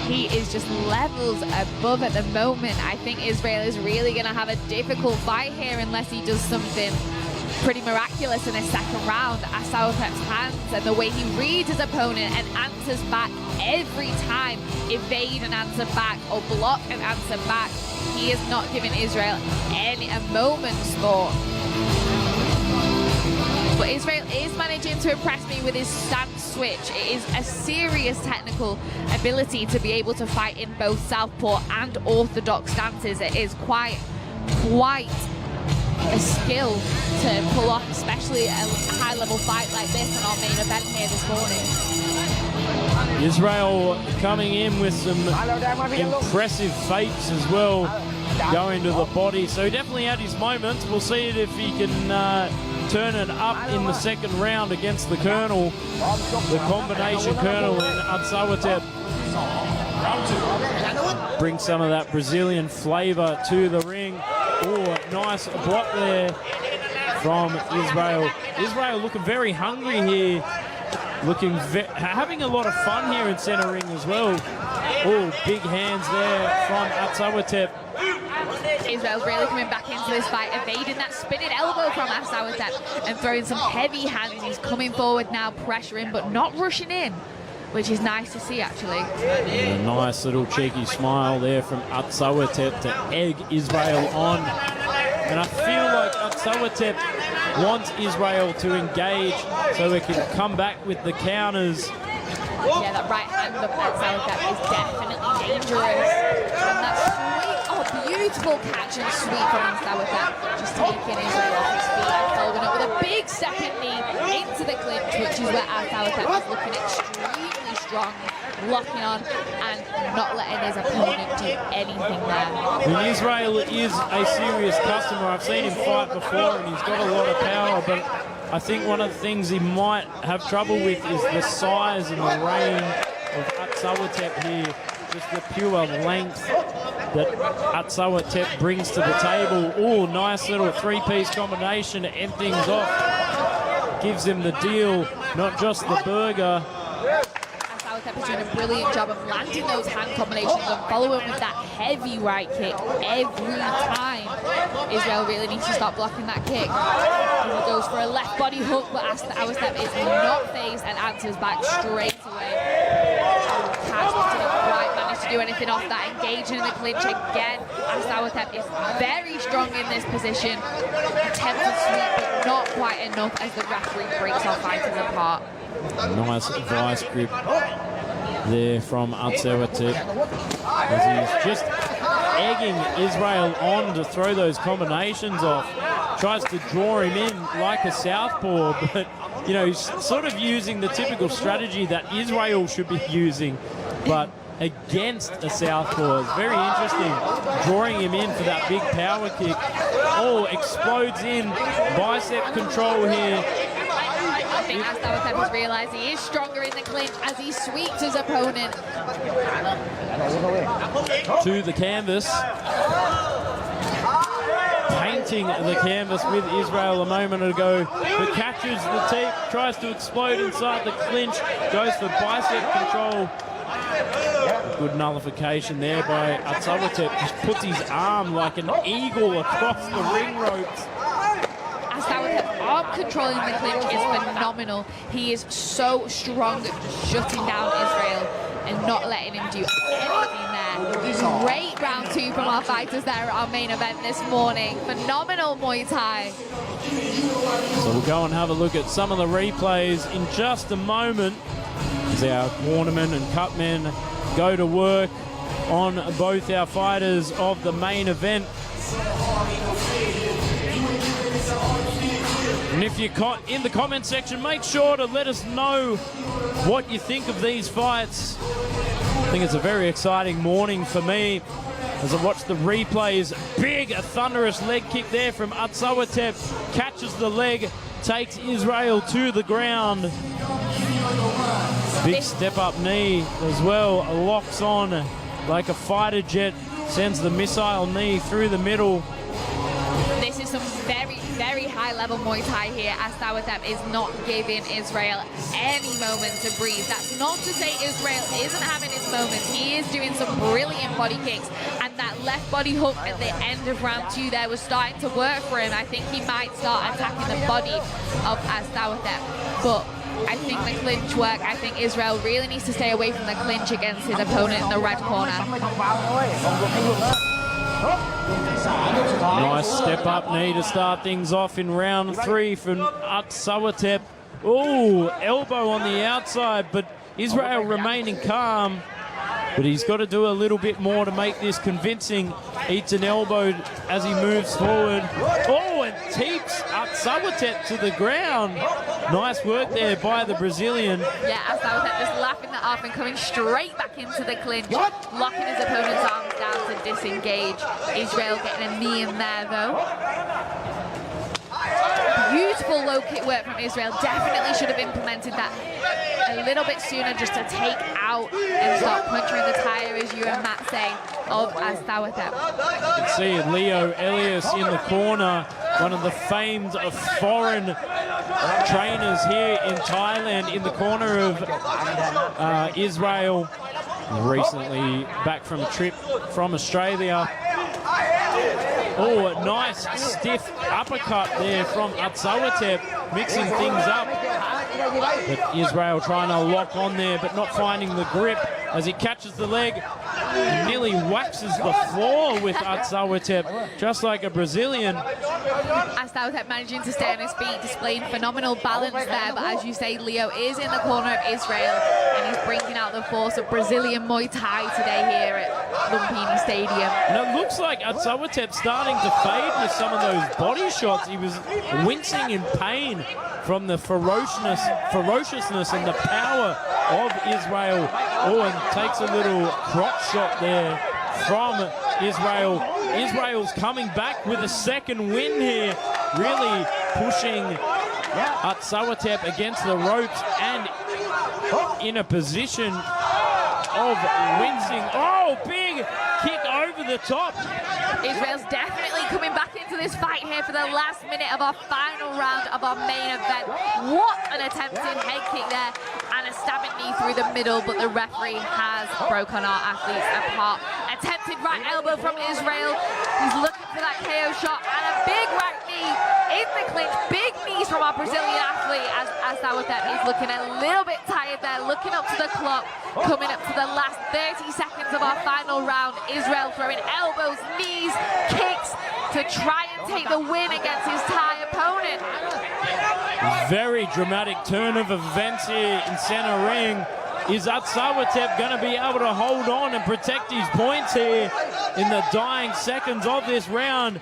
S5: He is just levels above at the moment. I think Israel is really going to have a difficult fight here unless he does something pretty miraculous in his second round. Atsawatep's hands and the way he reads his opponent and answers back every time, evade and answer back or block and answer back. He is not giving Israel a moment's thought. But Israel is managing to impress me with his stance switch. It is a serious technical ability to be able to fight in both southpaw and orthodox stances. It is quite a skill to pull off, especially a high-level fight like this on our main event here this morning.
S6: Israel coming in with some impressive fakes as well, going to the body. So definitely had his moments. We'll see if he can turn it up in the second round against the colonel, the combination colonel in Atsawatep. Bring some of that Brazilian flavor to the ring. Oh, nice block there from Israel. Israel looking very hungry here. Having a lot of fun here in center ring as well. Oh, big hands there from Atsawatep.
S5: Israel's really coming back into this fight, evading that spinning elbow from Atsawatep and throwing some heavy hands. He's coming forward now, pressuring, but not rushing in. which is nice to see, actually.
S6: And a nice little cheeky smile there from Atsawatep to egg Israel on. And I feel like Atsawatep wants Israel to engage so he can come back with the counters.
S5: Yeah, that right hand of Atsawatep is definitely dangerous. And that sweet, oh, beautiful catch and sweep from Atsawatep. Just taking Israel off his feet and following up with a big second knee into the clinch, which is where Atsawatep is looking extremely strong, locking on and not letting his opponent do anything there.
S6: And Israel is a serious customer. I've seen him fight before and he's got a lot of power, but I think one of the things he might have trouble with is the size and the range of Atsawatep here. Just the pure length that Atsawatep brings to the table. Oh, nice little three-piece combination to end things off. Gives him the deal, not just the burger.
S5: Atsawatep is doing a brilliant job of landing those hand combinations and following with that heavy right kick every time. Israel really needs to stop blocking that kick. He goes for a left body hook, but Atsawatep is not phased and answers back straight away. Catch didn't quite manage to do anything off that. Engaging in the clinch again. Atsawatep is very strong in this position. Attempted sweep, but not quite enough as the referee breaks our fighters apart.
S6: Nice vice grip there from Atsawatep as he's just egging Israel on to throw those combinations off. Tries to draw him in like a southpaw, but you know, he's sort of using the typical strategy that Israel should be using, but against a southpaw. It's very interesting, drawing him in for that big power kick. Oh, explodes in, bicep control here.
S5: I think Atsawatep has realised he is stronger in the clinch as he sweeps his opponent
S6: to the canvas. Painting the canvas with Israel a moment ago, but catches the teep, tries to explode inside the clinch, goes for bicep control. A good nullification there by Atsawatep, just puts his arm like an eagle across the ring ropes.
S5: Atsawatep arm controlling the clinch is phenomenal. He is so strong at shutting down Israel and not letting him do anything there. Great round two from our fighters there at our main event this morning. Phenomenal Muay Thai.
S6: So we'll go and have a look at some of the replays in just a moment as our cornermen and cutmen go to work on both our fighters of the main event. And if you're in the comment section, make sure to let us know what you think of these fights. I think it's a very exciting morning for me as I watch the replays. Big, a thunderous leg kick there from Atsawatep. Catches the leg, takes Israel to the ground. Big step-up knee as well. Locks on like a fighter jet. Sends the missile knee through the middle.
S5: This is some very, very high-level Muay Thai here. Atsawatep is not giving Israel any moment to breathe. That's not to say Israel isn't having his moments. He is doing some brilliant body kicks, and that left body hook at the end of round two there was starting to work for him. I think he might start attacking the body of Atsawatep, but I think the clinch work. I think Israel really needs to stay away from the clinch against his opponent in the red corner.
S6: Nice step-up knee to start things off in round three from Atsawatep. Oh, elbow on the outside, but Israel remaining calm. But he's got to do a little bit more to make this convincing. Eats an elbow as he moves forward. Oh, and teeps Atsawatep to the ground. Nice work there by the Brazilian.
S5: Yeah, Atsawatep just laughing that off and coming straight back into the clinch, locking his opponent's arms down to disengage. Israel getting a knee in there, though. Beautiful low kick work from Israel. Definitely should have implemented that a little bit sooner, just to take out and start puncturing the tire, as you and Matt say, of Atsawatep.
S6: You can see Leo Elias in the corner, one of the famed foreign trainers here in Thailand, in the corner of Israel. Recently back from a trip from Australia. Oh, a nice stiff uppercut there from Atsawatep, mixing things up. But Israel trying to lock on there, but not finding the grip as he catches the leg. He nearly waxes the floor with Atsawatep, just like a Brazilian.
S5: Atsawatep managing to stay on his feet, displaying phenomenal balance there. But as you say, Leo is in the corner of Israel, and he's bringing out the force of Brazilian Muay Thai today here at Lumpinee Stadium.
S6: And it looks like Atsawatep starting to fade with some of those body shots. He was wincing in pain from the ferociousness and the power of Israel. Oh, and takes a little crotch shot there from Israel. Israel's coming back with a second win here, really pushing Atsawatep against the ropes and in a position of wincing. Oh, big kick over the top.
S5: Israel's definitely coming back into this fight here for the last minute of our final round of our main event. What an attempted head kick there and a stabbing knee through the middle, but the referee has broken our athletes apart. Attempted right elbow from Israel. He's looking for that KO shot and a big right knee in the clinch. Big knees from our Brazilian athlete as Atsawatep is looking a little bit tired there, looking up to the clock, coming up to the last 30 seconds of our final round. Israel throwing elbows, knees, kicks to try and take the win against his Thai opponent.
S6: Very dramatic turn of events here in center ring. Is Atsawatep going to be able to hold on and protect his points here in the dying seconds of this round?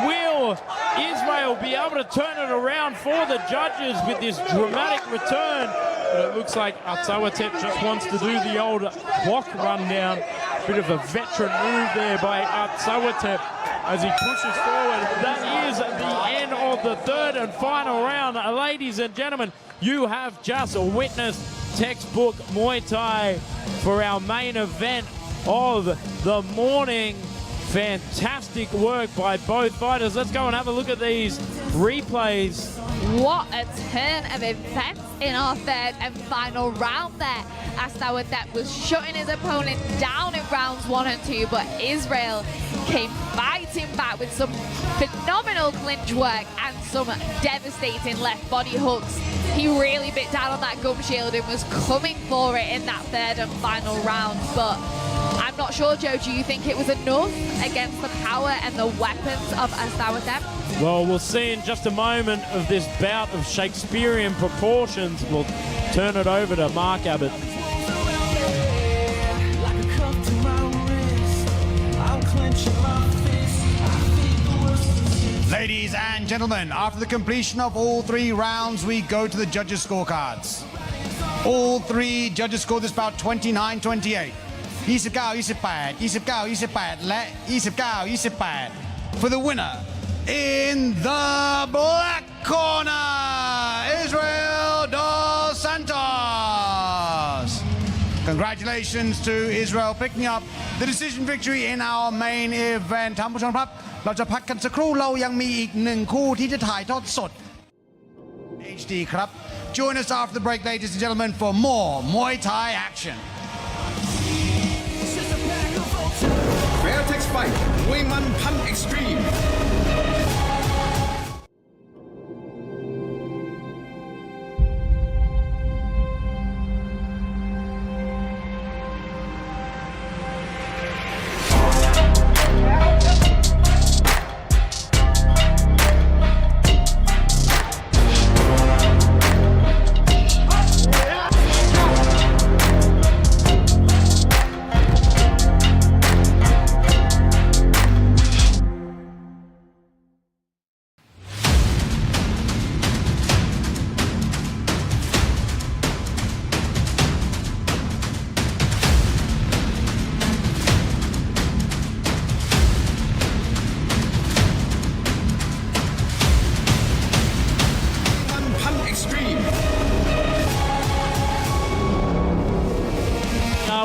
S6: Will Israel be able to turn it around for the judges with this dramatic return? But it looks like Atsawatep just wants to do the old clock rundown. Bit of a veteran move there by Atsawatep as he pushes forward. That is the end of the third and final round. Ladies and gentlemen, you have just witnessed textbook Muay Thai for our main event of the morning. Fantastic work by both fighters. Let's go and have a look at these replays.
S5: What a turn of events in our third and final round there. Atsawatep was shutting his opponent down in rounds 1 and 2, but Israel came fighting back with some phenomenal clinch work and some devastating left body hooks. He really bit down on that gum shield and was coming for it in that third and final round, but I'm not sure, Joe, do you think it was enough against the power and the weapons of Atsawatep?
S6: Well, we'll see in just a moment of this bout of Shakespearean proportions. We'll turn it over to Mark Abbott.
S3: Ladies and gentlemen, after the completion of all 3 rounds, we go to the judges' scorecards. All 3 judges scored this bout 29-28. 29-28, 29-28 และ 29-28 for the winner in the black corner, Israel dos Santos. Congratulations to Israel picking up the decision victory in our main event. ท่านผู้ชมครับเราจะพักกันสักครู่เรายังมีอีก1คู่ที่จะถ่ายทอดสด HD ครับ Join us after the break, ladies and gentlemen, for more Muay Thai action.
S1: Fairtex Fight มวยมันพันเอ็กซ์ตรีม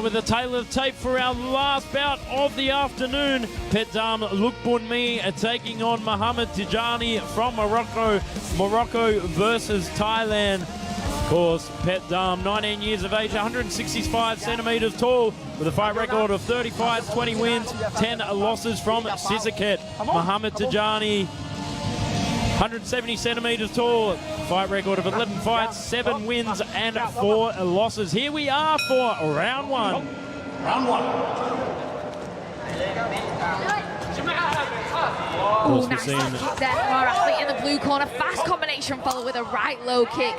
S6: with a tail of tape for our last bout of the afternoon. Petdam Lumpinee taking on Mohamed Tijani from Morocco. Morocco versus Thailand. Of course, Petdam, 19 years of age, 165 centimeters tall, with a fight record of 30 fights, 20 wins, 10 losses from Sisaket. Mohamed Tijani, 170 centimeters tall. Fight record of 11 fights, 7 wins and 4 losses. Here we are for round 1.
S5: Oh, nice kick there from our athlete in the blue corner. Fast combination followed with a right low kick.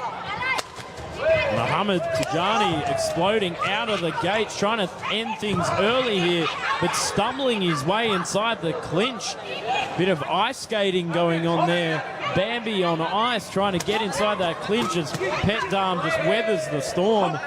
S6: Mohamed Tijani exploding out of the gates, trying to end things early here, but stumbling his way inside the clinch. Bit of ice skating going on there. Bambi on ice trying to get inside that clinch as Petdam just weathers the storm.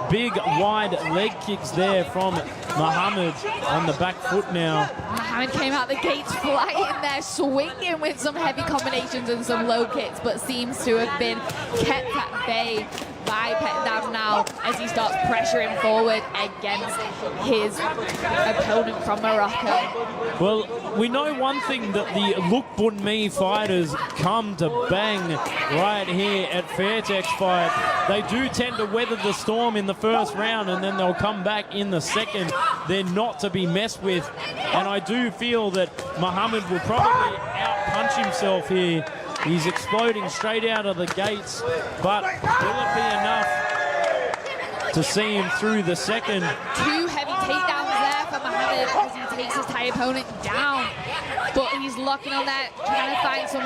S6: Big wide leg kicks there from Mohamed on the back foot now.
S5: Mohamed came out the gates flying there, swinging with some heavy combinations and some low kicks, but seems to have been kept at bay by Petdam now as he starts pressuring forward against his opponent from Morocco.
S6: Well, we know one thing, that the Lumpinee fighters come to bang right here at Fairtex Fight. They do tend to weather the storm in the first round and then they'll come back in the second. They're not to be messed with. And I do feel that Mohamed will probably out-punch himself here. He's exploding straight out of the gates, but will it be enough to see him through the second?
S5: 2 heavy takedowns there for Mohamed as he takes his Thai opponent down. But he's locking on that, trying to find some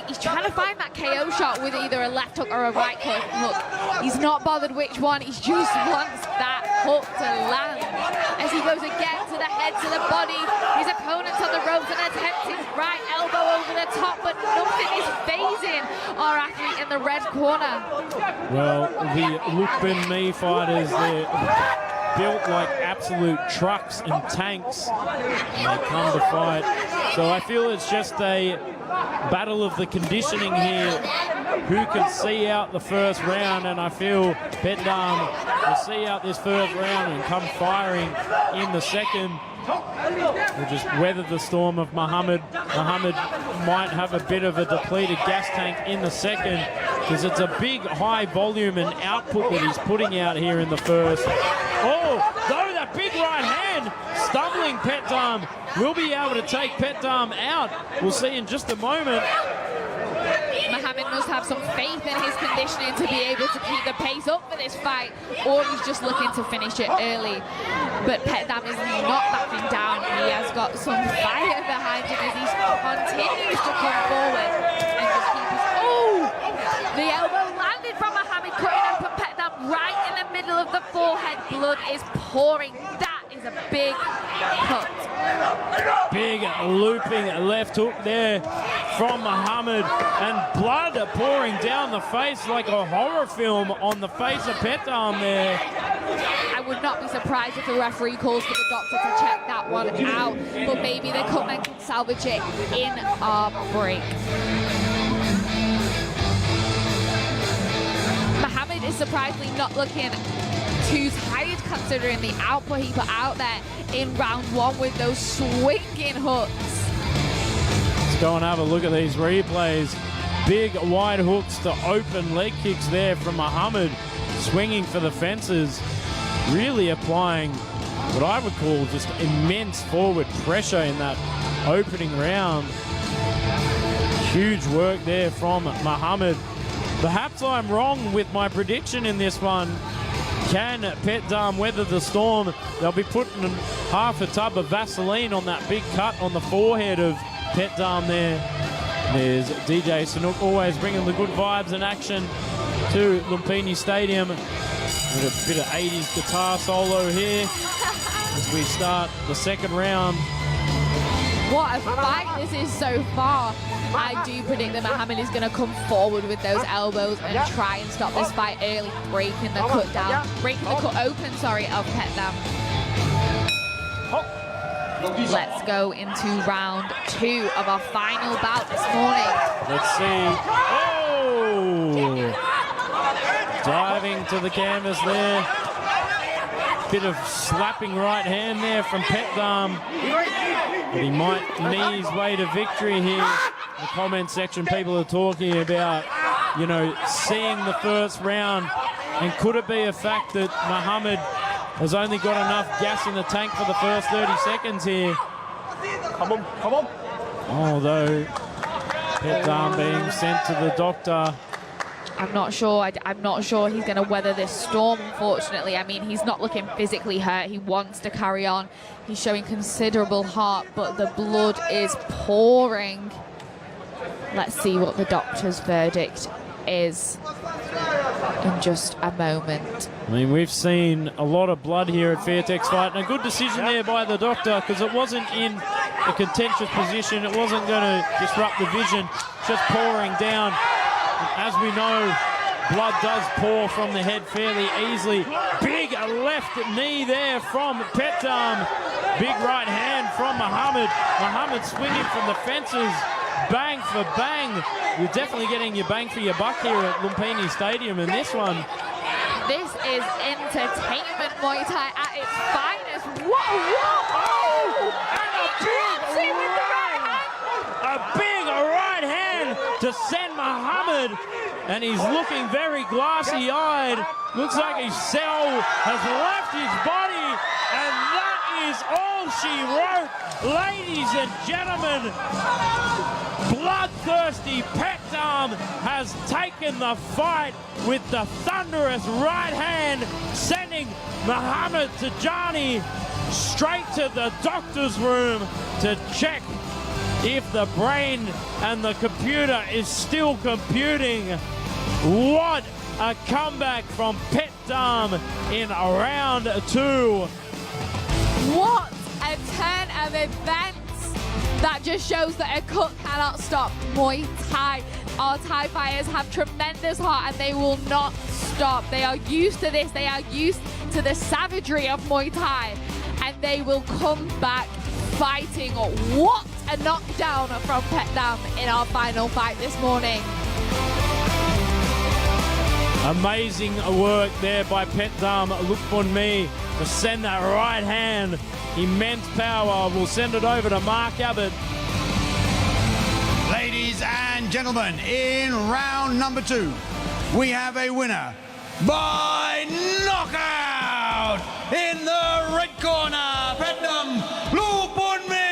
S5: he's trying to find that KO shot with either a left hook or a right hook. He's not bothered which one, he just wants that hook to land. As he goes again to the head, to the body, his opponent's on the ropes and attempts his right elbow over the top, but nothing is phasing our athlete in the red corner.
S6: Well, the Lumpinee fighters, they're built like absolute trucks and tanks when they come to fight. So I feel it's just a battle of the conditioning here. Who can see out the first round, and I feel Petdam will see out this first round and come firing in the second. We'll just weather the storm of Mohamed. Mohamed might have a bit of a depleted gas tank in the second because it's a big high volume and output that he's putting out here in the first. Oh, though that big right hand, stumbling Petdam will be able to take Petdam out. We'll see in just a moment.
S5: Mohamed must have some faith in his conditioning to be able to keep the pace up for this fight, or he's just looking to finish it early. But Petdam is not backing down. He has got some fire behind him as he continues to come forward and just keep his... Oh! The elbow landed from Mohamed, cutting open Petdam right in the middle of the forehead. Blood is pouring. That is a big cut.
S6: Big looping left hook there from Mohamed, and blood pouring down the face like a horror film on the face of Petdam there.
S5: I would not be surprised if the referee calls for the doctor to check that one out, but maybe they come and can salvage it in our break. Mohamed is surprisingly not looking too tired considering the output he put out there in round 1 with those swinging hooks.
S6: Let's go and have a look at these replays. Big wide hooks to open leg kicks there from Mohamed, swinging for the fences, really applying what I would call just immense forward pressure in that opening round. Huge work there from Mohamed. Perhaps I'm wrong with my prediction in this one. Can Petdam weather the storm? They'll be putting half a tub of Vaseline on that big cut on the forehead of Petdam there. There's DJ Sanook always bringing the good vibes and action to Lumpinee Stadium. With a bit of 80s guitar solo here as we start the second round.
S5: What a fight this is so far. I do predict that Mohamed is going to come forward with those elbows and try and stop this fight early, breaking the cut down, breaking the cut open, sorry, of Petdam. Let's go into round 2 of our final bout this morning.
S6: Let's see. Oh! Diving to the canvas there. Bit of slapping right hand there from Petdam. But he might knee his way to victory here. In the comment section, people are talking about, you know, seeing the first round. And could it be a fact that Mohamed has only got enough gas in the tank for the first 30 seconds here?
S9: Come on, come on.
S6: Although Pet Dam being sent to the doctor.
S5: I'm not sure. I'm not sure he's going to weather this storm, unfortunately. I mean, he's not looking physically hurt. He wants to carry on. He's showing considerable heart, but the blood is pouring. Let's see what the doctor's verdict is in just a moment.
S6: I mean, we've seen a lot of blood here at Fairtex Fight, and a good decision there by the doctor, because it wasn't in a contentious position. It wasn't going to disrupt the vision, just pouring down. As we know, blood does pour from the head fairly easily. Big left knee there from Pet Dam. Big right hand from Muhammad. Muhammad swinging from the fences. Bang for bang. You're definitely getting your bang for your buck here at Lumpinee Stadium in this one.
S5: This is entertainment Muay Thai at its finest. Whoa!
S6: And a big right hand to send Muhammad, and he's looking very glassy-eyed. Looks like his cell has left his body, and that is all she wrote. Ladies and gentlemen, bloodthirsty Pet Dam has taken the fight with the thunderous right hand, sending Muhammad Tijani straight to the doctor's room to check if the brain and the computer is still computing. What a comeback from Pet Dam in round 2.
S5: What a turn of events. That just shows that a cut cannot stop Muay Thai. Our Thai fighters have tremendous heart and they will not stop. They are used to this. They are used to the savagery of Muay Thai, and they will come back fighting. What a knockdown from Pet Dam in our final fight this morning.
S6: Amazing work there by Pet Dam Lumpinee to send that right hand. Immense power. We'll send it over to Mark Abbott.
S3: Ladies and gentlemen, in round number 2, we have a winner by knockout in the red corner, Pet Dam Lumpinee.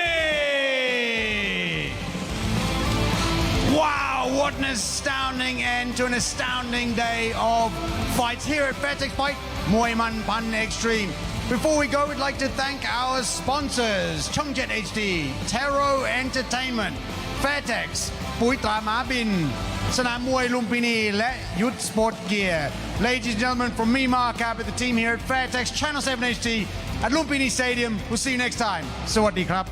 S3: Wow, what an astounding end to an astounding day of fights here at Fairtex Fight Muay Pan Extreme. Before we go, we'd like to thank our sponsors, Chongjet HD, Taro Entertainment, Fairtex, ปุ๋ยตราหมาบิน สนามมวยลุมพินี และยุทธสปอร์ตเกียร์ Ladies and gentlemen, from me, Mark Abbott, the team here at Fairtex Channel 7 HD at Lumpinee Stadium. We'll see you next time. สวัสดีครับ